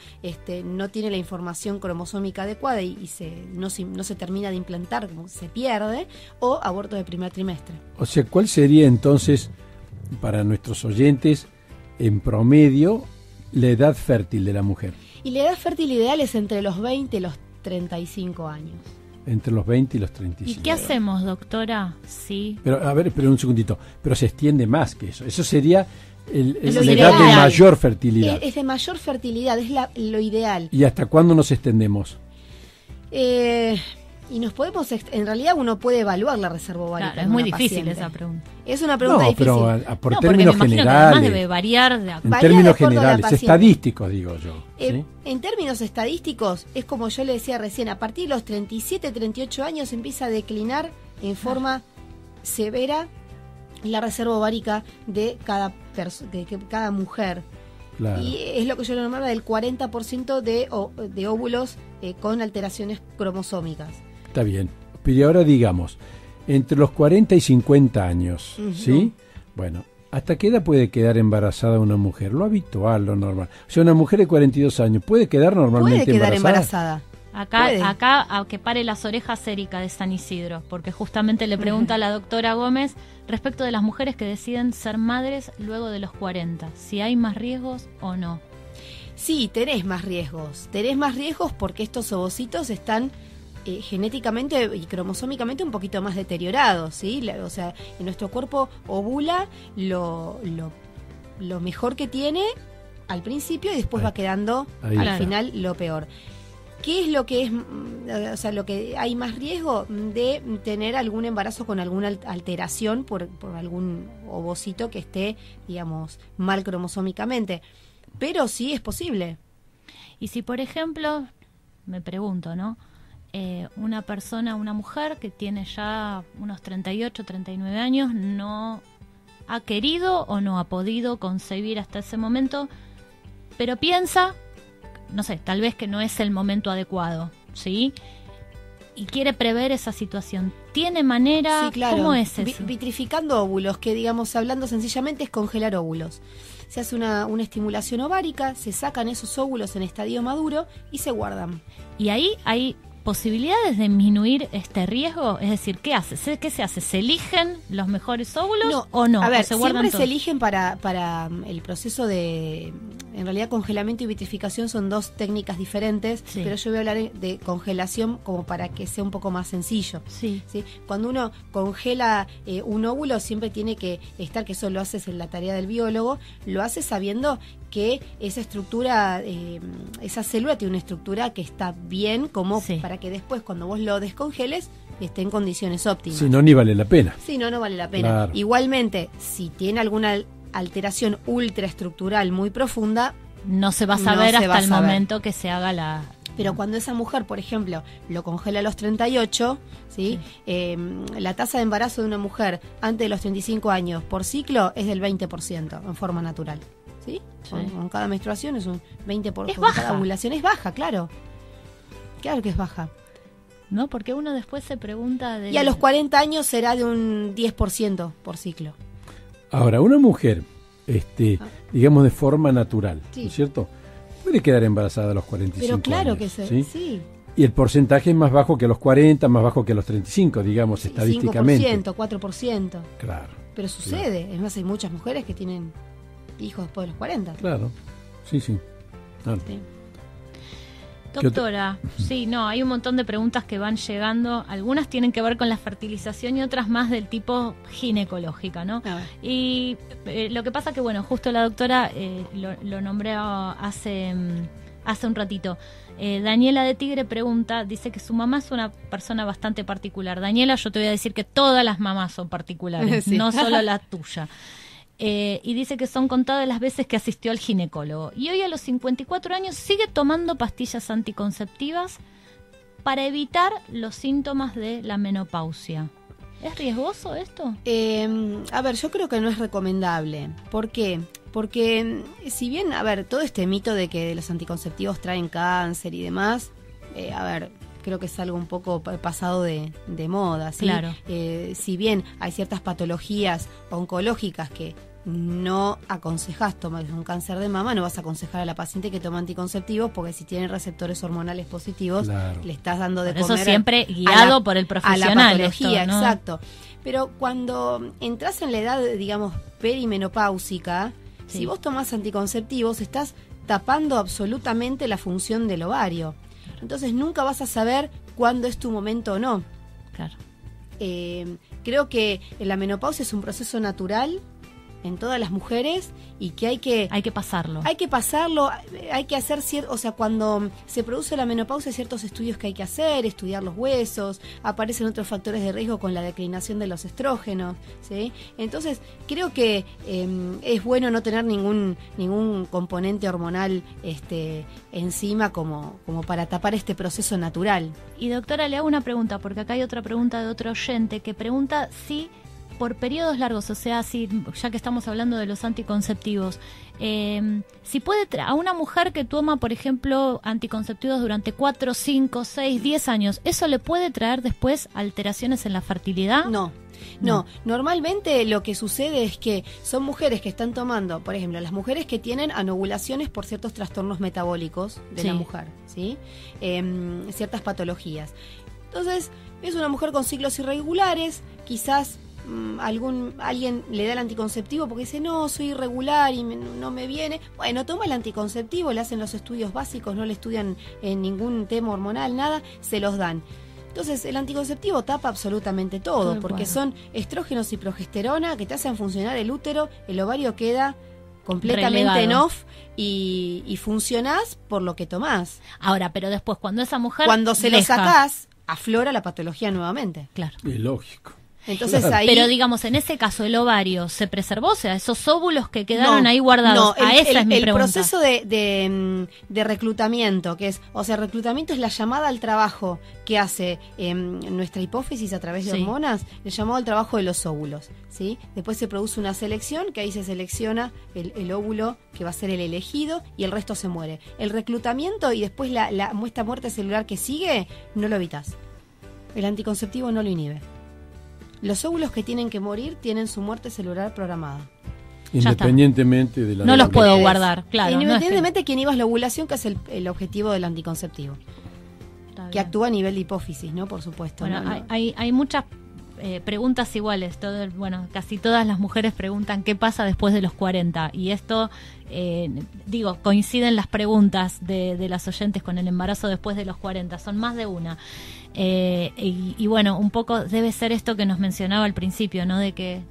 no tiene la información cromosómica adecuada y no se termina de implantar, se pierde, o aborto de primer trimestre. O sea, ¿cuál sería entonces, para nuestros oyentes, en promedio, la edad fértil de la mujer? Y la edad fértil ideal es entre los 20 y los 35 años. Entre los 20 y los 35. ¿Y qué hacemos, doctora? Sí. Pero, a ver, espera un segundito. Pero se extiende más que eso. Eso sería la lo edad de ideal. mayor fertilidad. Es de mayor fertilidad, es lo ideal. ¿Y hasta cuándo nos extendemos? Y nos podemos, en realidad uno puede evaluar la reserva ovárica. Claro, es muy difícil esa pregunta. Es una pregunta no, difícil. pero por no, términos porque me imagino que generales. además debe variar En Varía de términos acuerdo a la generales, paciente. estadísticos, digo yo. ¿sí? En términos estadísticos, es como yo le decía recién, a partir de los 37, 38 años empieza a declinar en forma severa la reserva ovárica de cada mujer. Claro. Y es lo que yo le nombraba del 40% de óvulos con alteraciones cromosómicas. Está bien. Pero ahora digamos, entre los 40 y 50 años, ¿sí? Bueno, ¿hasta qué edad puede quedar embarazada una mujer? Lo habitual, lo normal. O sea, una mujer de 42 años, ¿puede quedar normalmente Puede quedar embarazada? Acá a que pare las orejas Erika de San Isidro, porque justamente le pregunta a la doctora Gómez respecto de las mujeres que deciden ser madres luego de los 40, si hay más riesgos o no. Sí, tenés más riesgos. Tenés más riesgos porque estos ovocitos están genéticamente y cromosómicamente un poquito más deteriorados, ¿sí? O sea, en nuestro cuerpo ovula lo mejor que tiene al principio y después va quedando al final lo peor. ¿Qué es lo que es, o sea, lo que hay más riesgo de tener algún embarazo con alguna alteración por algún ovocito que esté, digamos, mal cromosómicamente? Pero sí es posible. Y si, por ejemplo, me pregunto, ¿no? Una mujer que tiene ya unos 38, 39 años, no ha querido o no ha podido concebir hasta ese momento, pero piensa, no sé, tal vez que no es el momento adecuado, ¿sí? Y quiere prever esa situación. ¿Tiene manera? Sí, claro. ¿Cómo es eso? Vitrificando óvulos, que digamos, hablando sencillamente, es congelar óvulos. Se hace una estimulación ovárica, se sacan esos óvulos en estadio maduro y se guardan. Y ahí hay posibilidades de disminuir este riesgo, es decir, ¿qué hace? ¿Qué se hace? ¿Se eligen los mejores óvulos o no? A ver, ¿O se guardan siempre todos? se eligen para el proceso de, en realidad, congelamiento y vitrificación son dos técnicas diferentes, Sí. pero yo voy a hablar de congelación como para que sea un poco más sencillo. Sí. ¿Sí? Cuando uno congela un óvulo, siempre tiene que estar, que eso lo haces en la tarea del biólogo, lo haces sabiendo que esa estructura, esa célula tiene una estructura que está bien, como Sí. para que después cuando vos lo descongeles esté en condiciones óptimas. Si no, ni vale la pena. Sí, no vale la pena. Claro. Igualmente, si tiene alguna alteración ultraestructural muy profunda, No se va a No saber se va hasta a el saber. momento que se haga la... pero cuando esa mujer, por ejemplo, lo congela a los 38, ¿sí? La tasa de embarazo de una mujer antes de los 35 años por ciclo es del 20% en forma natural. ¿Sí? Sí. Con cada menstruación es un 20%. Es con baja. cada ovulación es baja, claro. Claro que es baja. ¿No? Porque uno después se pregunta de... Y a los 40 años será de un 10% por ciclo. Ahora, una mujer, digamos de forma natural, Sí. ¿no es cierto? Puede quedar embarazada a los 45 Pero claro años, que se, ¿sí? sí. Y el porcentaje es más bajo que a los 40, más bajo que a los 35, digamos, Sí, estadísticamente. 5%, 4%. Claro, Pero sucede. Es más, hay muchas mujeres que tienen hijos después de los 40. claro. Sí, sí. Claro. Sí. Doctora, sí, no, hay un montón de preguntas que van llegando. Algunas tienen que ver con la fertilización y otras más del tipo ginecológica, ¿no? A ver. Y lo que pasa que, bueno, justo la doctora lo nombré hace un ratito. Daniela de Tigre pregunta, dice que su mamá es una persona bastante particular. Daniela, yo te voy a decir que todas las mamás son particulares, Sí. no solo la tuya. Y dice que son contadas las veces que asistió al ginecólogo. Y hoy a los 54 años sigue tomando pastillas anticonceptivas para evitar los síntomas de la menopausia. ¿Es riesgoso esto? A ver, yo creo que no es recomendable. ¿Por qué? Porque si bien, a ver, todo este mito de que los anticonceptivos traen cáncer y demás, a ver, creo que es algo un poco pasado de moda, ¿sí? Claro. Si bien hay ciertas patologías oncológicas que no aconsejás tomar un cáncer de mama, no vas a aconsejar a la paciente que toma anticonceptivos, porque si tiene receptores hormonales positivos, claro, le estás dando de por comer. Eso siempre guiado por el profesional. A la patología, esto, ¿no? exacto. Pero cuando entras en la edad, digamos, perimenopáusica, sí, si vos tomás anticonceptivos, estás tapando absolutamente la función del ovario. Entonces nunca vas a saber cuándo es tu momento o no. Claro. Creo que la menopausia es un proceso natural en todas las mujeres y que hay que pasarlo. Hay que pasarlo, hay que hacer o sea, cuando se produce la menopausia, hay ciertos estudios que hay que hacer, estudiar los huesos, aparecen otros factores de riesgo con la declinación de los estrógenos, ¿sí? Entonces, creo que es bueno no tener ningún componente hormonal encima como para tapar este proceso natural. Y doctora, le hago una pregunta, porque acá hay otra pregunta de otro oyente que pregunta si por periodos largos, o sea, si ya que estamos hablando de los anticonceptivos, si puede a una mujer que toma, por ejemplo, anticonceptivos durante 4, 5, 6, 10 años, ¿eso le puede traer después alteraciones en la fertilidad? No, normalmente lo que sucede es que son mujeres que están tomando, por ejemplo, las mujeres que tienen anovulaciones por ciertos trastornos metabólicos de la mujer, ¿sí? Ciertas patologías. Entonces, es una mujer con ciclos irregulares, quizás alguien le da el anticonceptivo porque dice, no, soy irregular y no me viene. Bueno, toma el anticonceptivo, le hacen los estudios básicos, no le estudian ningún tema hormonal, nada, se los dan. Entonces, el anticonceptivo tapa absolutamente todo, porque son estrógenos y progesterona que te hacen funcionar el útero, el ovario queda completamente en off y funcionás por lo que tomás. Ahora, pero después, cuando esa mujer cuando se lo sacás, aflora la patología nuevamente. Claro. Es lógico. Entonces claro. ahí... Pero digamos, en ese caso, ¿el ovario se preservó? O sea, esos óvulos que quedaron ahí guardados. Esa es mi pregunta. El proceso de reclutamiento, que es, o sea, reclutamiento es la llamada al trabajo que hace nuestra hipófisis a través de hormonas, el llamado al trabajo de los óvulos, ¿sí? Después se produce una selección, que ahí se selecciona el óvulo que va a ser el elegido y el resto se muere. El reclutamiento y después esta muerte celular que sigue, no lo evitas. El anticonceptivo no lo inhibe. Los óvulos que tienen que morir tienen su muerte celular programada. Independientemente de la... No los puedo guardar, claro. Independientemente de que inhibas la ovulación, que es el objetivo del anticonceptivo. Que actúa a nivel de hipófisis, ¿no? Por supuesto. Bueno, ¿no? Hay muchas preguntas iguales. Casi todas las mujeres preguntan qué pasa después de los 40. Y esto, coinciden las preguntas de las oyentes con el embarazo después de los 40. Son más de una. Y bueno, un poco debe ser esto que nos mencionaba al principio, ¿no? De que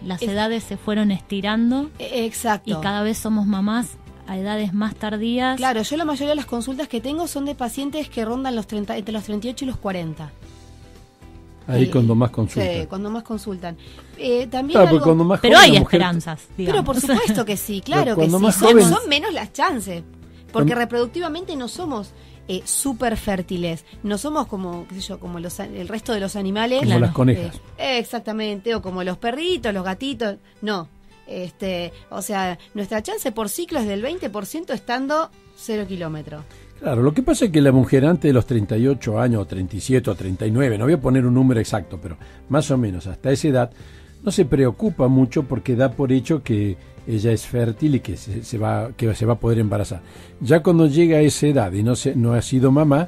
las edades se fueron estirando. Exacto. Y cada vez somos mamás a edades más tardías. Claro, yo la mayoría de las consultas que tengo son de pacientes que rondan entre los 38 y los 40. Ahí cuando más consultan. Sí, cuando más consultan. También claro, cuando más pero hay esperanzas, digamos. Pero por supuesto que sí, claro que sí. Son menos las chances. Porque reproductivamente no somos súper fértiles. No somos como, qué sé yo, como el resto de los animales. Como las conejas. Exactamente, o como los perritos, los gatitos. No. O sea, nuestra chance por ciclo es del 20% estando 0 kilómetros. Claro, lo que pasa es que la mujer antes de los 38 años, o 37 o 39, no voy a poner un número exacto, pero más o menos hasta esa edad, no se preocupa mucho porque da por hecho que ella es fértil y que se va a poder embarazar. Ya cuando llega a esa edad y no ha sido mamá,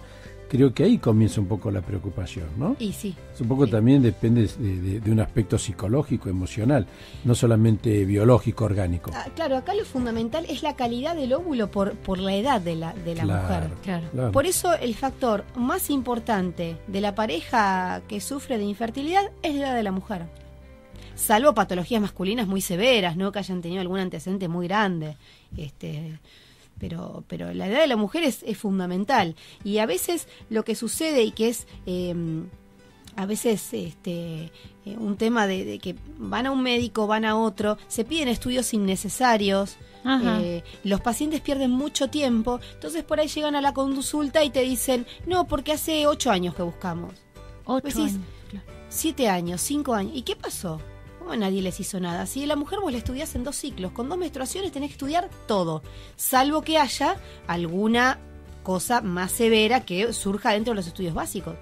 creo que ahí comienza un poco la preocupación, ¿no? Y sí. Es un poco también depende de un aspecto psicológico, emocional, no solamente biológico, orgánico. Claro, acá lo fundamental es la calidad del óvulo por la edad de la mujer. Claro. Por eso el factor más importante de la pareja que sufre de infertilidad es la edad de la mujer. Salvo patologías masculinas muy severas, ¿no? Que hayan tenido algún antecedente muy grande. Pero la edad de la mujer es fundamental. Y a veces lo que sucede y que es a veces un tema de que van a un médico, van a otro, se piden estudios innecesarios, los pacientes pierden mucho tiempo, entonces por ahí llegan a la consulta y te dicen, no, porque hace 8 años que buscamos. 8 años. 7 años, 5 años. ¿Y qué pasó? Nadie les hizo nada. Si a la mujer vos la estudiás en 2 ciclos, con 2 menstruaciones tenés que estudiar todo, salvo que haya alguna cosa más severa que surja dentro de los estudios básicos.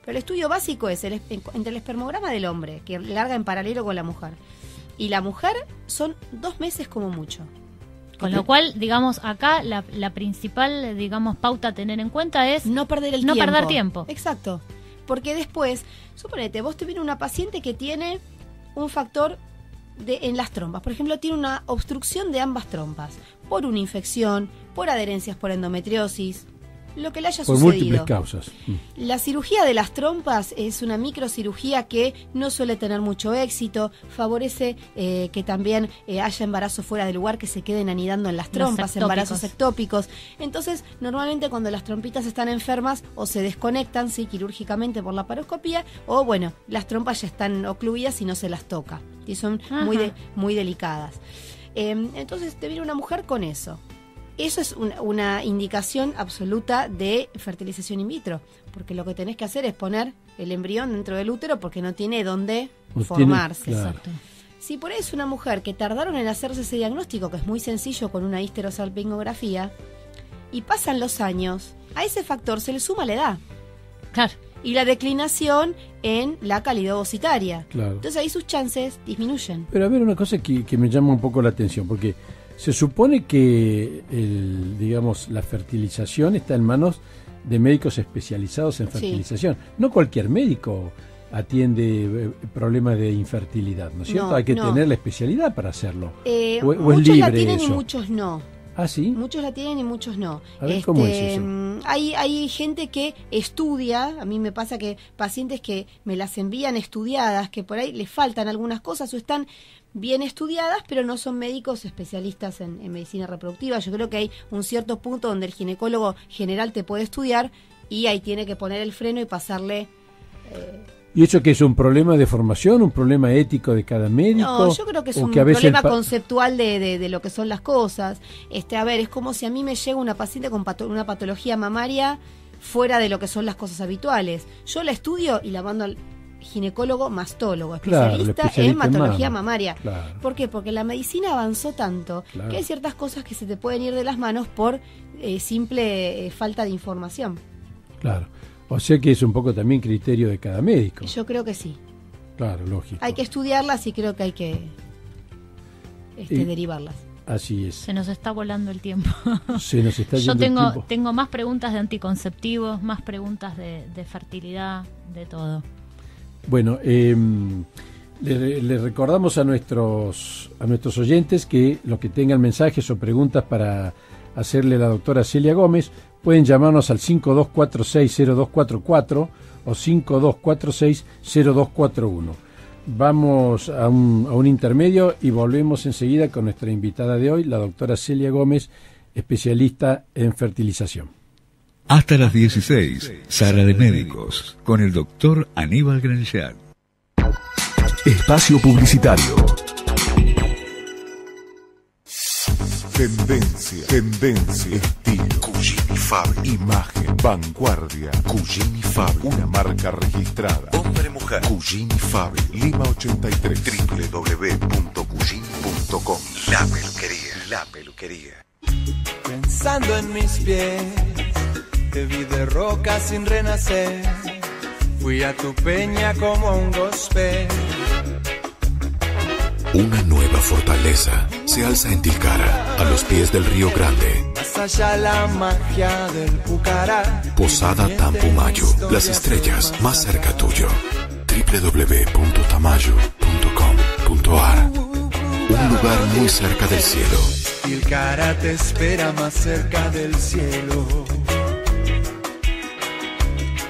Pero el estudio básico es entre el espermograma del hombre, que larga en paralelo con la mujer, y la mujer son 2 meses como mucho. Con lo cual, digamos, acá la principal, digamos, pauta a tener en cuenta es no perder no perder tiempo. Exacto. Porque después, suponete, vos te viene una paciente que tiene un factor en las trompas. Por ejemplo, tiene una obstrucción de ambas trompas. Por una infección, por adherencias por endometriosis, lo que le haya sucedido. Por múltiples causas. La cirugía de las trompas es una microcirugía que no suele tener mucho éxito, favorece que también haya embarazo fuera de lugar, que se queden anidando en las trompas, embarazos ectópicos. Entonces, normalmente cuando las trompitas están enfermas, o se desconectan, sí, quirúrgicamente por la laparoscopía, o bueno, las trompas ya están ocluidas y no se las toca, y son muy delicadas. Entonces te viene una mujer con eso. Eso es una indicación absoluta de fertilización in vitro, porque lo que tenés que hacer es poner el embrión dentro del útero porque no tiene dónde formarse. Claro. Exacto. Si por ahí es una mujer que tardaron en hacerse ese diagnóstico, que es muy sencillo con una histerosalpingografía, y pasan los años, a ese factor se le suma la edad. Claro. Y la declinación en la calidad ovocitaria. Claro. Entonces ahí sus chances disminuyen. Pero a ver, una cosa que me llama un poco la atención, porque se supone que la fertilización está en manos de médicos especializados en fertilización. Sí. No cualquier médico atiende problemas de infertilidad, ¿no es cierto? Hay que tener la especialidad para hacerlo. ¿O es muchos libre la tienen eso? Y muchos no. ¿Ah, sí? Muchos la tienen y muchos no. A ver, ¿cómo es eso? Hay gente que estudia, a mí me pasa que pacientes que me las envían estudiadas, que por ahí les faltan algunas cosas o están bien estudiadas, pero no son médicos especialistas en medicina reproductiva. Yo creo que hay un cierto punto donde el ginecólogo general te puede estudiar y ahí tiene que poner el freno y pasarle... ¿Y eso que es un problema de formación, un problema ético de cada médico? No, yo creo que es un problema conceptual de lo que son las cosas. A ver, es como si a mí me llega una paciente con una patología mamaria fuera de lo que son las cosas habituales. Yo la estudio y la mando al ginecólogo mastólogo, especialista en patología mamaria. Claro. ¿Por qué? Porque la medicina avanzó tanto que hay ciertas cosas que se te pueden ir de las manos por simple falta de información. Claro. O sea que es un poco también criterio de cada médico. Yo creo que sí. Claro, lógico. Hay que estudiarlas y creo que hay que derivarlas. Así es. Se nos está volando el tiempo. Se nos está yendo el tiempo. Yo tengo más preguntas de anticonceptivos, más preguntas de fertilidad, de todo. Bueno, le recordamos a nuestros oyentes que los que tengan mensajes o preguntas para hacerle a la doctora Celia Gómez pueden llamarnos al 5246-0244 o 5246-0241. Vamos a un intermedio y volvemos enseguida con nuestra invitada de hoy, la doctora Celia Gómez, especialista en fertilización. Hasta las 16, Sala de Médicos, con el doctor Aníbal Granchard. Espacio publicitario. Tendencia, estilo, Cugini Fab, imagen, vanguardia, Cugini Fab, una marca registrada, hombre-mujer, Cugini Fab, Lima 83, www.cugini.com. La peluquería. Pensando en mis pies, te vi de roca sin renacer, fui a tu peña como a un gospel. Una nueva fortaleza se alza en Tilcara, a los pies del Río Grande. Más allá la magia del Pucará. Posada Tampumayo, las estrellas más cerca tuyo. www.tamayo.com.ar. Un lugar muy cerca del cielo. Tilcara te espera más cerca del cielo.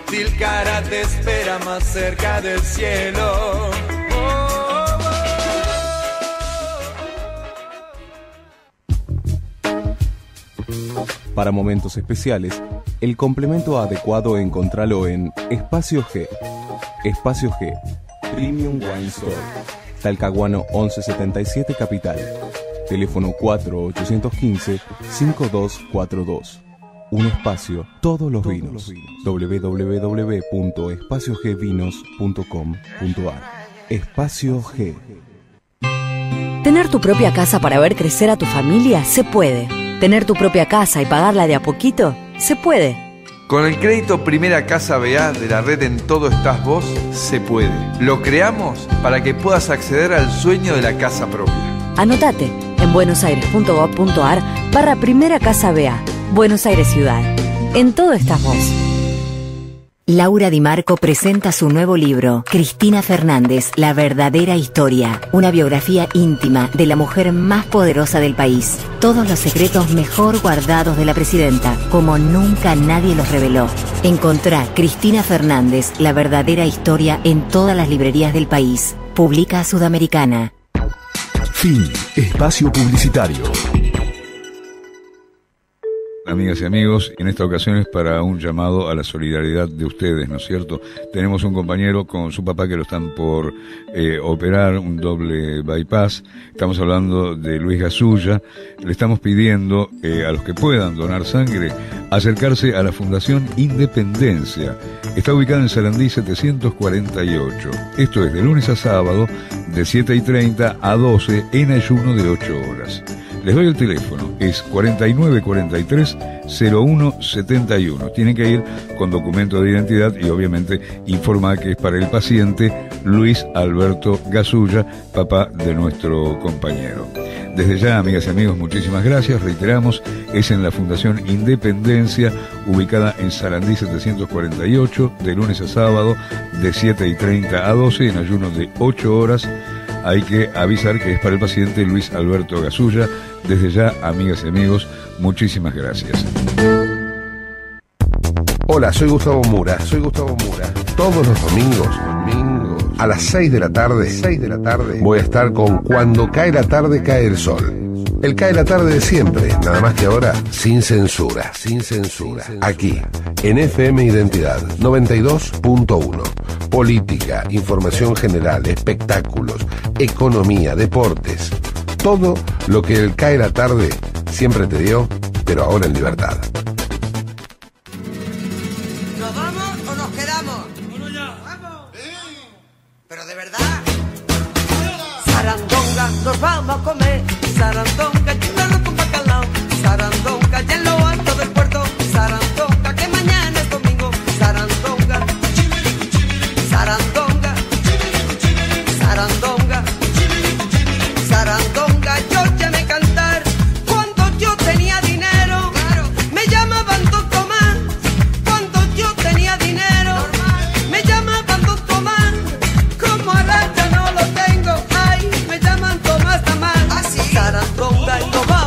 Tilcara te espera más cerca del cielo. Para momentos especiales, el complemento adecuado encontralo en Espacio G. Espacio G, Premium Wine Store. Talcahuano 1177 Capital. Teléfono 4815-5242. Un espacio, todos los vinos. www.espaciogvinos.com.ar. Espacio G. Tener tu propia casa para ver crecer a tu familia se puede. Tener tu propia casa y pagarla de a poquito, se puede. Con el crédito Primera Casa BA de la red En Todo Estás Vos, se puede. Lo creamos para que puedas acceder al sueño de la casa propia. Anotate en buenosaires.gov.ar/Primera Casa BA. Buenos Aires Ciudad. En Todo Estás Vos. Laura Di Marco presenta su nuevo libro, Cristina Fernández, la verdadera historia. Una biografía íntima de la mujer más poderosa del país. Todos los secretos mejor guardados de la presidenta, como nunca nadie los reveló. Encontrá Cristina Fernández, la verdadera historia en todas las librerías del país. Publica Sudamericana. Fin. Espacio publicitario. Amigas y amigos, en esta ocasión es para un llamado a la solidaridad de ustedes, ¿no es cierto? Tenemos un compañero con su papá que lo están por operar, un doble bypass. Estamos hablando de Luis Gasulla. Le estamos pidiendo a los que puedan donar sangre, acercarse a la Fundación Independencia. Está ubicada en Sarandí 748. Esto es de lunes a sábado, de 7:30 a 12, en ayuno de 8 horas. Les doy el teléfono, es 4943-0171. Tienen que ir con documento de identidad y obviamente informar que es para el paciente Luis Alberto Gasulla, papá de nuestro compañero. Desde ya, amigas y amigos, muchísimas gracias. Reiteramos, es en la Fundación Independencia, ubicada en Sarandí 748, de lunes a sábado, de 7:30 a 12, en ayuno de 8 horas. Hay que avisar que es para el paciente Luis Alberto Gasulla. Desde ya, amigas y amigos, muchísimas gracias. Hola, soy Gustavo Mura. Todos los domingos a las 6 de la tarde, voy a estar con Cuando cae la tarde, cae el sol. El cae la tarde de siempre, nada más que ahora sin censura. Aquí, en FM Identidad 92.1. Política, información general, espectáculos, economía, deportes. Todo lo que el cae la tarde siempre te dio, pero ahora en libertad. ¿Nos vamos o nos quedamos? ¡Vamos ya! ¡Vamos! ¿Pero de verdad? Sarandonga, nos vamos a comer. Sarandonga, llévalo con bacalao. Sarandonga, ya en lo alto del puerto. Sarandonga, que mañana es domingo. Sarandonga, Sarandonga, Sarandonga, Sarandonga, yo llamé cantar cuando yo tenía dinero. Me llamaban Don Tomás cuando yo tenía dinero. Me llamaban Don Tomás, como ahora ya no lo tengo. Ay, me llaman Tomás Tamás. Sarandonga y no va.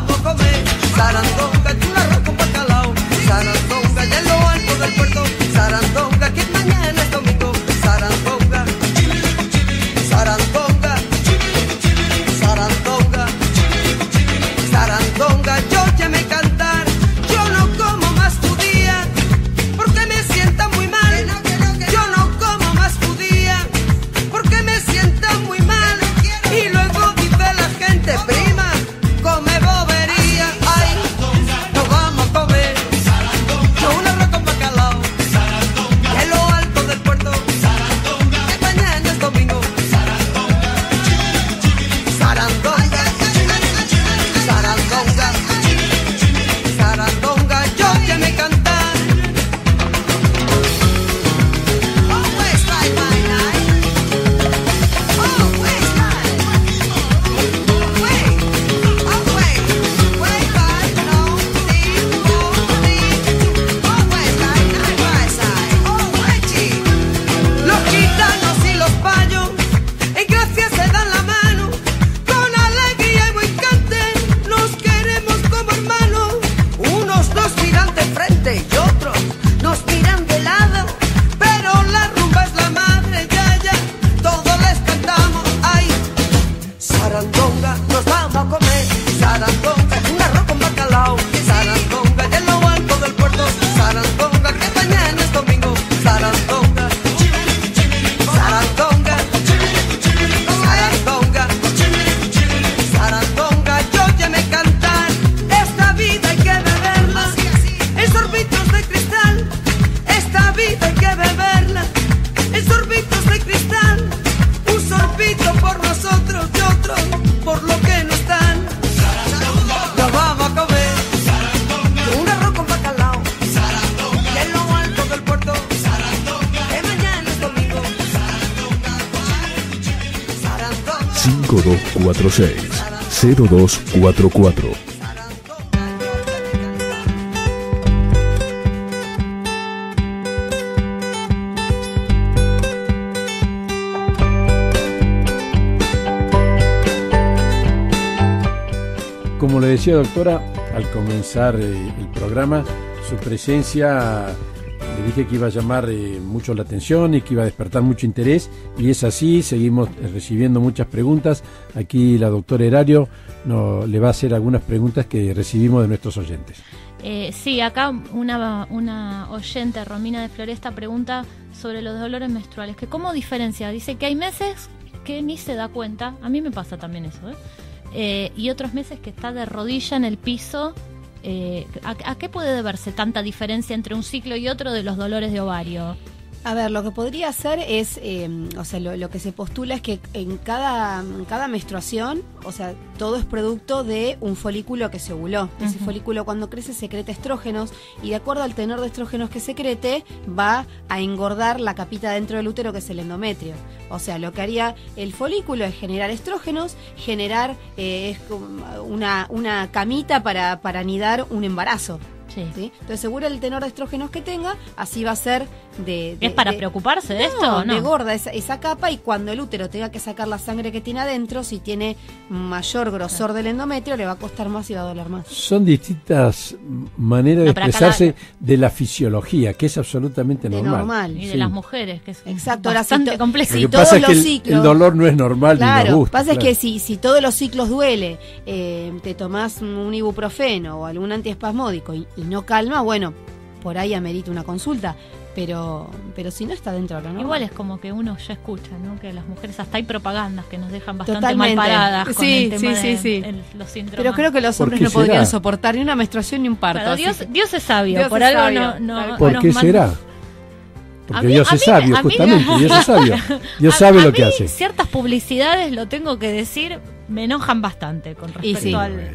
5246-0244. Como le decía, doctora, al comenzar el programa, su presencia, le dije que iba a llamar mucho la atención y que iba a despertar mucho interés, y es así. Seguimos recibiendo muchas preguntas. Aquí la doctora Erario le va a hacer algunas preguntas que recibimos de nuestros oyentes. Sí, acá una oyente, Romina de Floresta, pregunta sobre los dolores menstruales, que cómo diferencia. Dice que hay meses que ni se da cuenta, a mí me pasa también eso, y otros meses que está de rodilla en el piso. ¿A qué puede deberse tanta diferencia entre un ciclo y otro de los dolores de ovario? A ver, lo que podría ser es, lo que se postula es que en cada menstruación, o sea, todo es producto de un folículo que se ovuló. Ese folículo, cuando crece, secreta estrógenos, y de acuerdo al tenor de estrógenos que secrete, va a engordar la capita dentro del útero, que es el endometrio. O sea, lo que haría el folículo es generar estrógenos, generar una camita para anidar un embarazo. Sí. Entonces, seguro el tenor de estrógenos que tenga, así va a ser ¿Es para preocuparse de esto o no? De gorda esa capa, y cuando el útero tenga que sacar la sangre que tiene adentro, si tiene mayor grosor del endometrio, le va a costar más y va a doler más. Son distintas maneras de expresarse de la fisiología, que es absolutamente normal. Y de las mujeres, que es exacto, bastante complejo. Lo que pasa es que el dolor no es normal, claro, ni nos gusta. Pasa es que si todos los ciclos duele, te tomás un ibuprofeno o algún antiespasmódico y no calma, bueno, por ahí amerita una consulta. Pero si no está dentro de lo normal. Igual es como que uno ya escucha, ¿no? Que las mujeres, hasta hay propagandas que nos dejan bastante mal paradas con el tema de los síndromes. Pero creo que los hombres no podrían soportar ni una menstruación ni un parto. Claro, Dios es sabio, Dios por es algo sabio. No. ¿Por qué será? Porque Dios es sabio, justamente. Dios es sabio. Dios sabe lo que hace. Ciertas publicidades, lo tengo que decir, me enojan bastante con respecto al...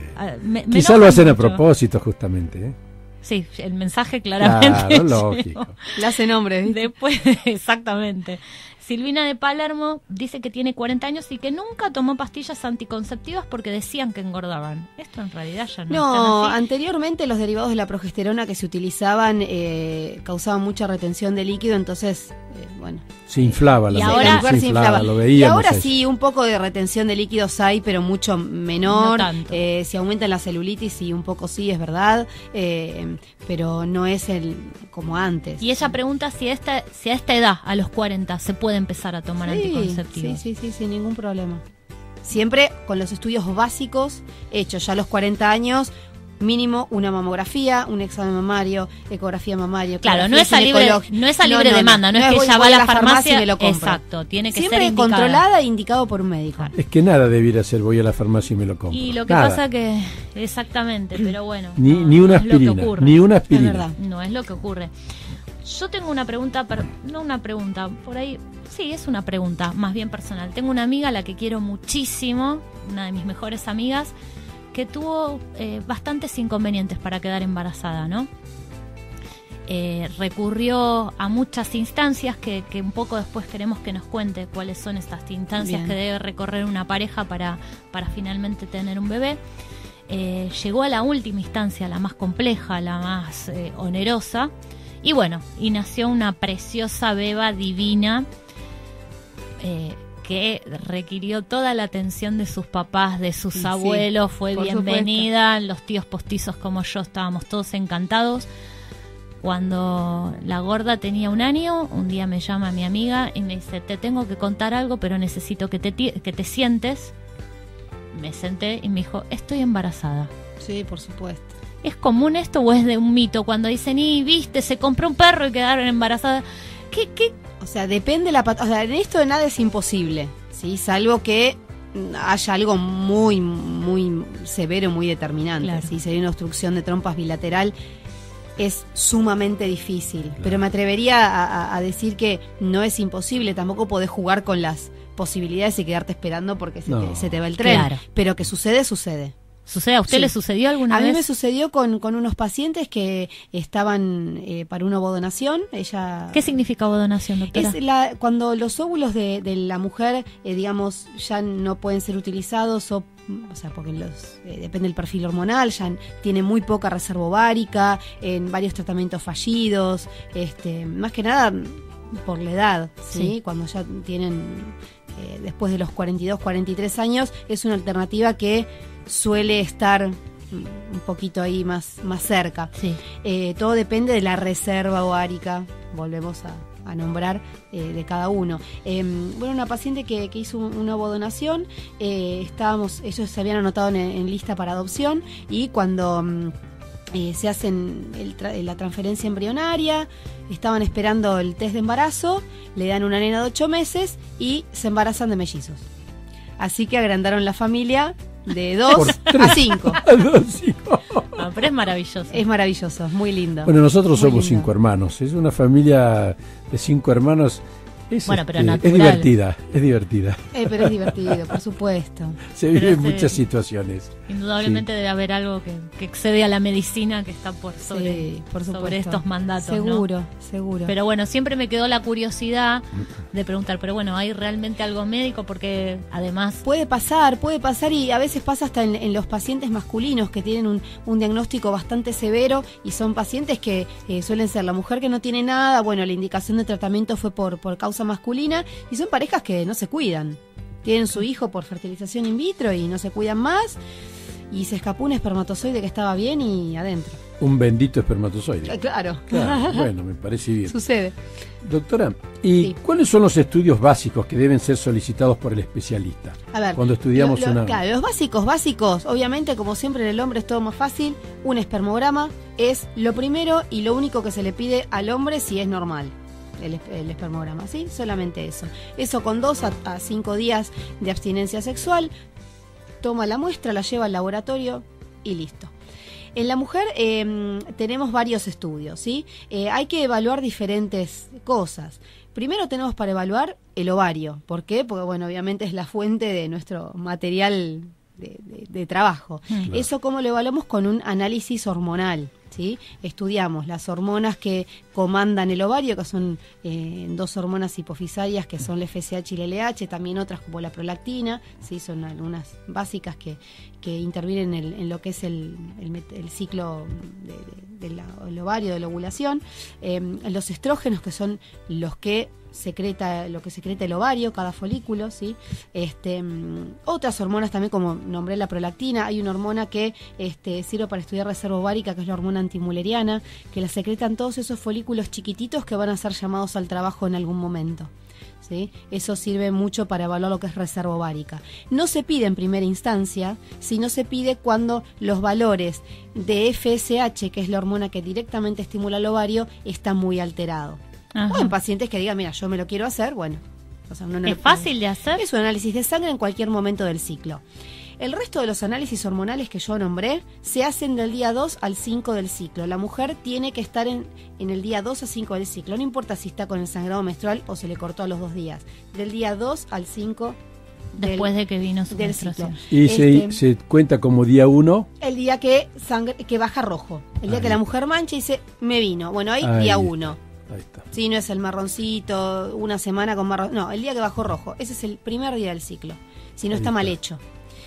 Quizás lo hacen a propósito, justamente, Sí, el mensaje claramente. Claro, lógico. Le hace nombre, ¿viste? Después, exactamente. Silvina de Palermo dice que tiene 40 años y que nunca tomó pastillas anticonceptivas porque decían que engordaban. Esto en realidad ya no es tan así. Anteriormente los derivados de la progesterona que se utilizaban causaban mucha retención de líquido, entonces, se inflaba la mujer, se inflaba, lo veíamos. Y ahora sí, un poco de retención de líquidos hay, pero mucho menor. No tanto. Si aumenta la celulitis, sí, un poco sí, es verdad, pero no es como antes. Y ella pregunta si a esta edad, a los 40, se puede empezar a tomar anticonceptivos. Sí, sin ningún problema. Siempre con los estudios básicos hechos ya a los 40 años, mínimo una mamografía, un examen mamario, ecografía mamaria. Claro, no es a libre demanda, no es que ella va a la farmacia y me lo compra. Exacto, tiene que siempre ser indicada. Controlada e indicado por un médico. Es que nada debiera ser voy a la farmacia y me lo compro. Y lo que pasa que, exactamente, pero bueno. Ni una aspirina, ni una aspirina. Es verdad, no es lo que ocurre. Yo tengo una pregunta, no una pregunta, por ahí, sí, es una pregunta más bien personal. Tengo una amiga a la que quiero muchísimo, una de mis mejores amigas, que tuvo bastantes inconvenientes para quedar embarazada, ¿no? Recurrió a muchas instancias que un poco después queremos que nos cuente cuáles son estas instancias que debe recorrer una pareja para finalmente tener un bebé. Llegó a la última instancia, la más compleja, la más onerosa, y bueno, y nació una preciosa beba divina que requirió toda la atención de sus papás, de sus abuelos, fue bienvenida, supuesto. Los tíos postizos como yo estábamos todos encantados. Cuando la gorda tenía 1 año, un día me llama mi amiga y me dice, te tengo que contar algo, pero necesito que te sientes. Me senté y me dijo, estoy embarazada. Sí, por supuesto. ¿Es común esto o es de un mito? Cuando dicen, viste, se compró un perro y quedaron embarazadas. ¿Qué? O sea, depende o sea, en esto de nada es imposible, ¿sí? Salvo que haya algo muy, muy severo, muy determinante. Claro. ¿Sí? Si hay una obstrucción de trompas bilateral, es sumamente difícil. Claro. Pero me atrevería a decir que no es imposible. Tampoco podés jugar con las posibilidades y quedarte esperando porque se te va el tren. Claro. Pero que sucede. ¿Sucede? ¿A usted Sí. le sucedió alguna A vez? mí me sucedió con unos pacientes que estaban para una ovodonación. Ella ¿Qué significa ovodonación, doctora? es cuando los óvulos de la mujer, digamos, ya no pueden ser utilizados o sea, porque depende del perfil hormonal, ya tiene muy poca reserva ovárica, en varios tratamientos fallidos, más que nada por la edad, ¿sí? Sí. Cuando ya tienen, después de los 42, 43 años, es una alternativa que suele estar un poquito ahí más cerca. Sí. Todo depende de la reserva ovárica, volvemos a nombrar, de cada uno. Bueno, una paciente que hizo una ovodonación, ellos se habían anotado en lista para adopción, y cuando se hacen la transferencia embrionaria, estaban esperando el test de embarazo, le dan una nena de 8 meses y se embarazan de mellizos. Así que agrandaron la familia de 2 a 5. No, pero es maravilloso. Es maravilloso, es muy lindo. Bueno, nosotros Muy somos lindo. 5 hermanos. Es una familia de 5 hermanos. Bueno, pero es natural. divertida, es divertida. Pero es divertido, por supuesto. Se Pero viven sí. muchas situaciones. Indudablemente debe haber algo que excede a la medicina, que está por sobre, Sí, por supuesto. sobre estos mandatos, ¿no? Seguro, seguro. Pero bueno, siempre me quedó la curiosidad de preguntar, pero bueno, ¿hay realmente algo médico? Porque además... Puede pasar, y a veces pasa hasta en los pacientes masculinos que tienen un diagnóstico bastante severo, y son pacientes que suelen ser la mujer que no tiene nada, bueno, la indicación de tratamiento fue por causa masculina, y son parejas que no se cuidan. Tienen su hijo por fertilización in vitro y no se cuidan más, y se escapó un espermatozoide que estaba bien y adentro. Un bendito espermatozoide. Claro. Claro, bueno, me parece bien. Sucede. Doctora, ¿y Sí. cuáles son los estudios básicos que deben ser solicitados por el especialista? A ver, Cuando estudiamos una... Claro, los básicos, obviamente, como siempre en el hombre es todo más fácil. Un espermograma es lo primero y lo único que se le pide al hombre si es normal. El espermograma, ¿sí? Solamente eso. Eso con 2 a 5 días de abstinencia sexual. Toma la muestra, la lleva al laboratorio y listo. En la mujer tenemos varios estudios, ¿sí? Hay que evaluar diferentes cosas. Primero tenemos para evaluar el ovario. ¿Por qué? Porque, bueno, obviamente es la fuente de nuestro material de trabajo. Claro. Eso, ¿cómo lo evaluamos? Con un análisis hormonal, ¿sí? Estudiamos las hormonas que comandan el ovario, que son 2 hormonas hipofisarias, que son la FSH y la LH, también otras como la prolactina, ¿sí? Son algunas básicas que intervienen en lo que es el ciclo del ovario, de la ovulación. Los estrógenos, que son lo que secreta el ovario, cada folículo, ¿sí? Otras hormonas también, como nombré la prolactina. Hay una hormona que sirve para estudiar reserva ovárica, que es la hormona antimuleriana, que la secretan todos esos folículos chiquititos que van a ser llamados al trabajo en algún momento, ¿sí? Eso sirve mucho para evaluar lo que es reserva ovárica. No se pide en primera instancia, sino se pide cuando los valores de FSH, que es la hormona que directamente estimula el ovario, están muy alterados. Ajá. O en pacientes que digan, mira, yo me lo quiero hacer, bueno. O sea, ¿Es fácil de hacer? Es un análisis de sangre en cualquier momento del ciclo. El resto de los análisis hormonales que yo nombré se hacen del día 2 al 5 del ciclo. La mujer tiene que estar en el día 2 a 5 del ciclo. No importa si está con el sangrado menstrual o se le cortó a los 2 días. Del día 2 al 5 después de que vino su del menstruación. ciclo. Y se cuenta como día 1. El día que baja rojo. El día Ahí. que la mujer mancha y dice, me vino. Bueno, ahí Ahí. día 1. Ahí está. Sí, no es el marroncito, una semana con marrón. No, el día que bajó rojo. Ese es el primer día del ciclo. Si no está mal hecho.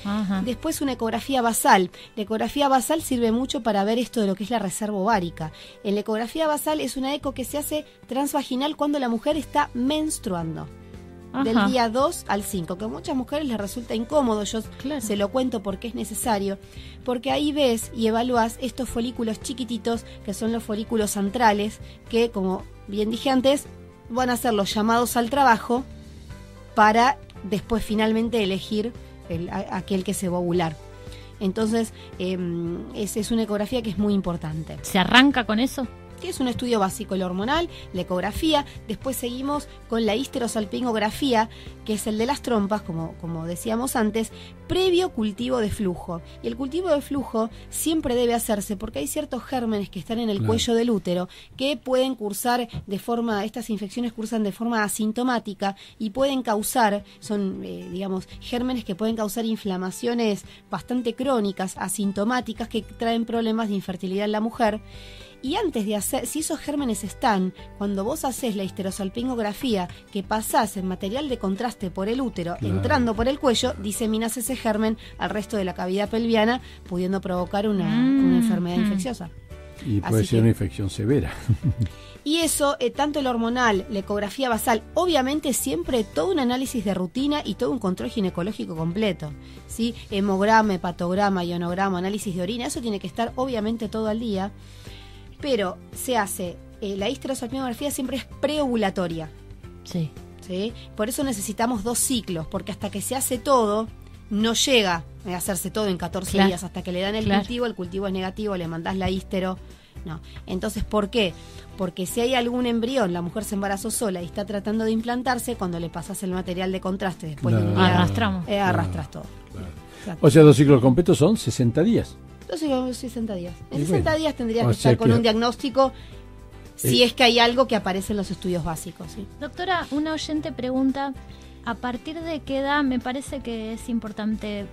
Ajá. Después una ecografía basal. La ecografía basal sirve mucho para ver esto de lo que es la reserva ovárica. En la ecografía basal es una eco que se hace transvaginal cuando la mujer está menstruando. Ajá. Del día 2 al 5, que a muchas mujeres les resulta incómodo. Yo se lo cuento porque es necesario. Porque ahí ves y evalúas estos folículos chiquititos, que son los folículos antrales, que, como bien dije antes, van a ser los llamados al trabajo para después finalmente elegir aquel que se va a ovular. Entonces, es una ecografía que es muy importante. ¿Se arranca con eso? que es un estudio básico, el hormonal, la ecografía. Después seguimos con la histerosalpingografía, que es el de las trompas, como decíamos antes, previo cultivo de flujo. Y el cultivo de flujo siempre debe hacerse porque hay ciertos gérmenes que están en el cuello del útero que pueden cursar estas infecciones cursan de forma asintomática y pueden causar, son gérmenes que pueden causar inflamaciones bastante crónicas, asintomáticas, que traen problemas de infertilidad en la mujer. Y antes de hacer, si esos gérmenes están, cuando vos haces la histerosalpingografía, que pasás en material de contraste por el útero, entrando por el cuello, diseminas ese germen al resto de la cavidad pelviana, pudiendo provocar una enfermedad infecciosa. Y puede ser una infección severa. Y eso, tanto el hormonal, la ecografía basal, obviamente siempre todo un análisis de rutina y todo un control ginecológico completo, ¿sí? Hemograma, hepatograma, ionograma, análisis de orina, eso tiene que estar obviamente todo al día. Pero se hace, la histerosalpingografía siempre es preovulatoria. Sí. ¿Sí? Por eso necesitamos 2 ciclos, porque hasta que se hace todo, no llega a hacerse todo en 14 días, hasta que le dan el cultivo es negativo, le mandás la histero. No. Entonces, ¿por qué? Porque si hay algún embrión, la mujer se embarazó sola y está tratando de implantarse, cuando le pasas el material de contraste, después arrastras todo. Claro. O sea, 2 ciclos completos son 60 días. 60 días. En 60 días tendrías que estar con un diagnóstico, si es que hay algo que aparece en los estudios básicos. ¿Sí? Doctora, una oyente pregunta, ¿a partir de qué edad? Me parece que es importante,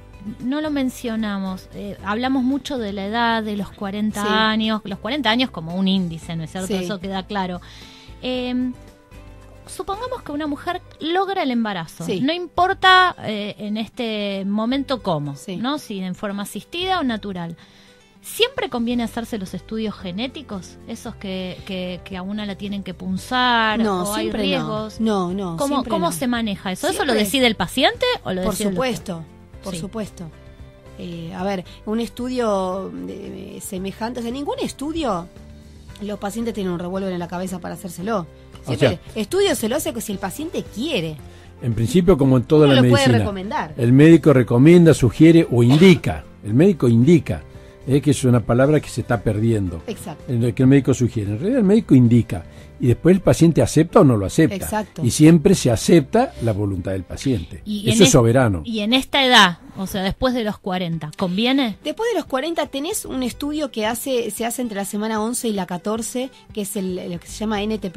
no lo mencionamos, hablamos mucho de la edad, de los 40 años, los 40 años como un índice, ¿no es cierto? Eso queda claro. Supongamos que una mujer logra el embarazo, no importa en este momento cómo, ¿no? Si en forma asistida o natural. ¿Siempre conviene hacerse los estudios genéticos? Esos que a una la tienen que punzar, o hay riesgos. No. ¿Cómo se maneja eso? ¿Eso lo decide el paciente o lo decide el doctor? Por supuesto. A ver, un estudio semejante, o sea, ningún estudio, los pacientes tienen un revólver en la cabeza para hacérselo. Siempre, estudio se lo hace si el paciente quiere. En principio, como en toda la medicina, puede recomendar. El médico recomienda, sugiere o indica. El médico indica, que es una palabra que se está perdiendo. Exacto. Que el médico sugiere. En realidad el médico indica. Y después el paciente acepta o no lo acepta. Exacto. Y siempre se acepta la voluntad del paciente. Eso es soberano. Y en esta edad, o sea, después de los 40, ¿conviene? Después de los 40 tenés un estudio que se hace entre la semana 11 y la 14, que es lo que se llama NT+,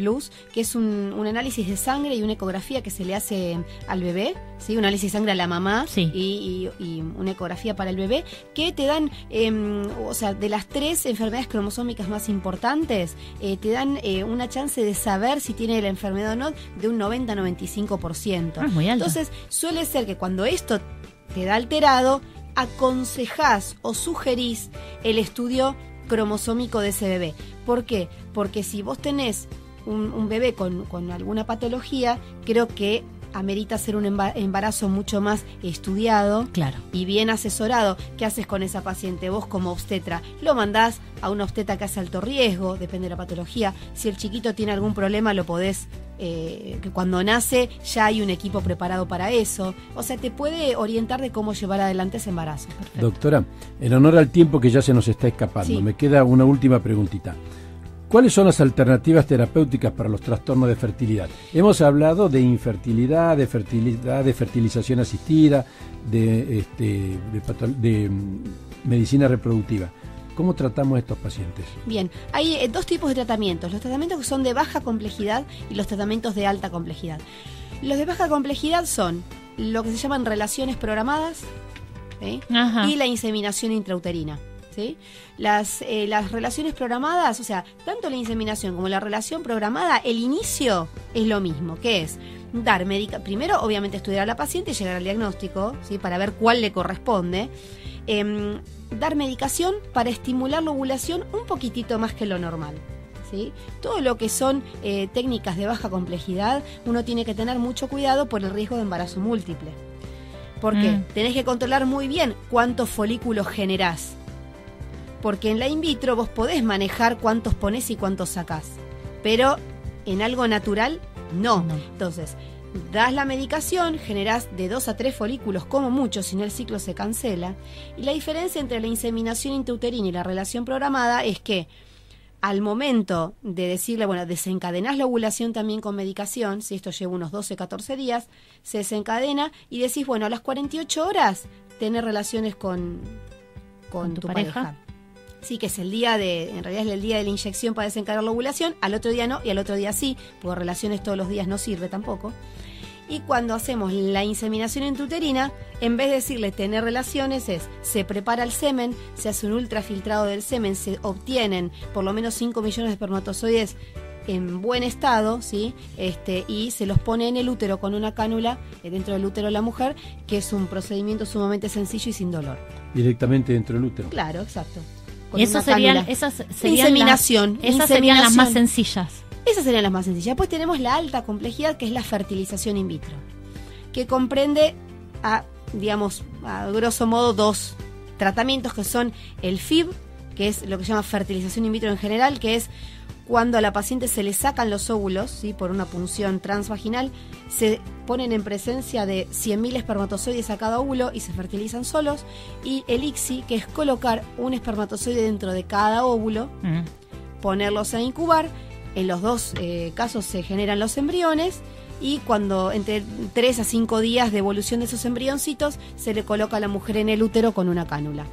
que es un análisis de sangre y una ecografía que se le hace al bebé, ¿sí? Un análisis de sangre a la mamá y una ecografía para el bebé, que te dan, o sea, de las 3 enfermedades cromosómicas más importantes, te dan una chance de saber si tiene la enfermedad o no de un 90-95%. Muy alto. Entonces, suele ser que cuando esto te da alterado, aconsejás o sugerís el estudio cromosómico de ese bebé. ¿Por qué? Porque si vos tenés un bebé con alguna patología, creo que amerita ser un embarazo mucho más estudiado y bien asesorado. ¿Qué haces con esa paciente? Vos como obstetra, lo mandás a una obstetra que hace alto riesgo, depende de la patología. Si el chiquito tiene algún problema, lo podés, que cuando nace ya hay un equipo preparado para eso. O sea, te puede orientar de cómo llevar adelante ese embarazo. Perfecto. Doctora, en honor al tiempo que ya se nos está escapando, me queda una última preguntita. ¿Cuáles son las alternativas terapéuticas para los trastornos de fertilidad? Hemos hablado de infertilidad, de fertilización asistida, de medicina reproductiva. ¿Cómo tratamos a estos pacientes? Bien, hay 2 tipos de tratamientos. Los tratamientos que son de baja complejidad y los tratamientos de alta complejidad. Los de baja complejidad son lo que se llaman relaciones programadas y la inseminación intrauterina. ¿Sí? Las relaciones programadas, o sea, tanto la inseminación como la relación programada, el inicio es lo mismo, que es dar primero obviamente estudiar a la paciente y llegar al diagnóstico, ¿sí? Para ver cuál le corresponde, dar medicación para estimular la ovulación un poquitito más que lo normal, ¿sí? Todo lo que son técnicas de baja complejidad, uno tiene que tener mucho cuidado por el riesgo de embarazo múltiple. ¿Por qué? Tenés que controlar muy bien cuántos folículos generás. Porque en la in vitro vos podés manejar cuántos ponés y cuántos sacás. Pero en algo natural, no. Entonces, das la medicación, generás de 2 a 3 folículos como mucho, si no el ciclo se cancela. Y la diferencia entre la inseminación intrauterina y la relación programada es que al momento de decirle, bueno, desencadenás la ovulación también con medicación, si esto lleva unos 12, 14 días, se desencadena y decís, bueno, a las 48 horas tener relaciones con tu pareja. Sí, que es el día en realidad es el día de la inyección para desencadenar la ovulación, al otro día no y al otro día sí, porque relaciones todos los días no sirve tampoco. Y cuando hacemos la inseminación intrauterina, en vez de decirle tener relaciones, se prepara el semen, se hace un ultrafiltrado del semen, se obtienen por lo menos 5 millones de espermatozoides en buen estado, ¿sí? Y se los pone en el útero con una cánula dentro del útero de la mujer, que es un procedimiento sumamente sencillo y sin dolor. Directamente dentro del útero. Claro, exacto. Y esas serían inseminación. Esas serían las más sencillas. Esas serían las más sencillas. Pues tenemos la alta complejidad, que es la fertilización in vitro, que comprende a grosso modo 2 tratamientos, que son el FIV, que es lo que se llama fertilización in vitro en general, que es cuando a la paciente se le sacan los óvulos, ¿sí? Por una punción transvaginal, se ponen en presencia de 100.000 espermatozoides a cada óvulo y se fertilizan solos. Y el ICSI, que es colocar un espermatozoide dentro de cada óvulo, ponerlos a incubar. En los dos casos se generan los embriones y cuando entre 3 a 5 días de evolución de esos embrioncitos se le coloca a la mujer en el útero con una cánula.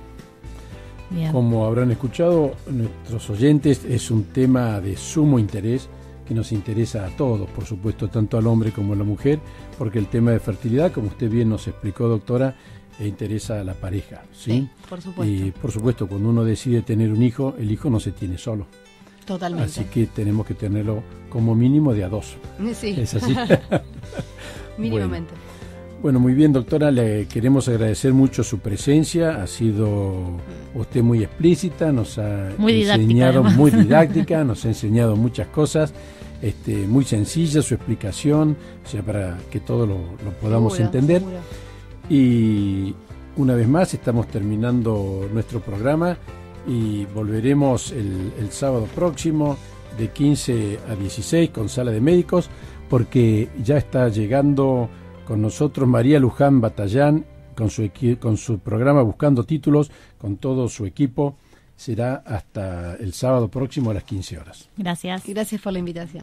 Bien. Como habrán escuchado nuestros oyentes, es un tema de sumo interés que nos interesa a todos, por supuesto, tanto al hombre como a la mujer, porque el tema de fertilidad, como usted bien nos explicó, doctora, interesa a la pareja, ¿sí? Sí, por supuesto. Y por supuesto, cuando uno decide tener un hijo, el hijo no se tiene solo. Totalmente. Así que tenemos que tenerlo como mínimo de a 2. Sí. ¿Es así? Mínimamente. Bueno, muy bien, doctora, le queremos agradecer mucho su presencia, ha sido usted muy explícita, nos ha enseñado, muy didáctica, nos ha enseñado muchas cosas, muy sencilla su explicación, o sea, para que todo lo podamos entender. Seguro. Y una vez más estamos terminando nuestro programa y volveremos el sábado próximo de 15 a 16 con Sala de Médicos, porque ya está llegando con nosotros María Luján Batallán con su programa Buscando Títulos, con todo su equipo. Será hasta el sábado próximo a las 15 horas. Gracias. Gracias por la invitación.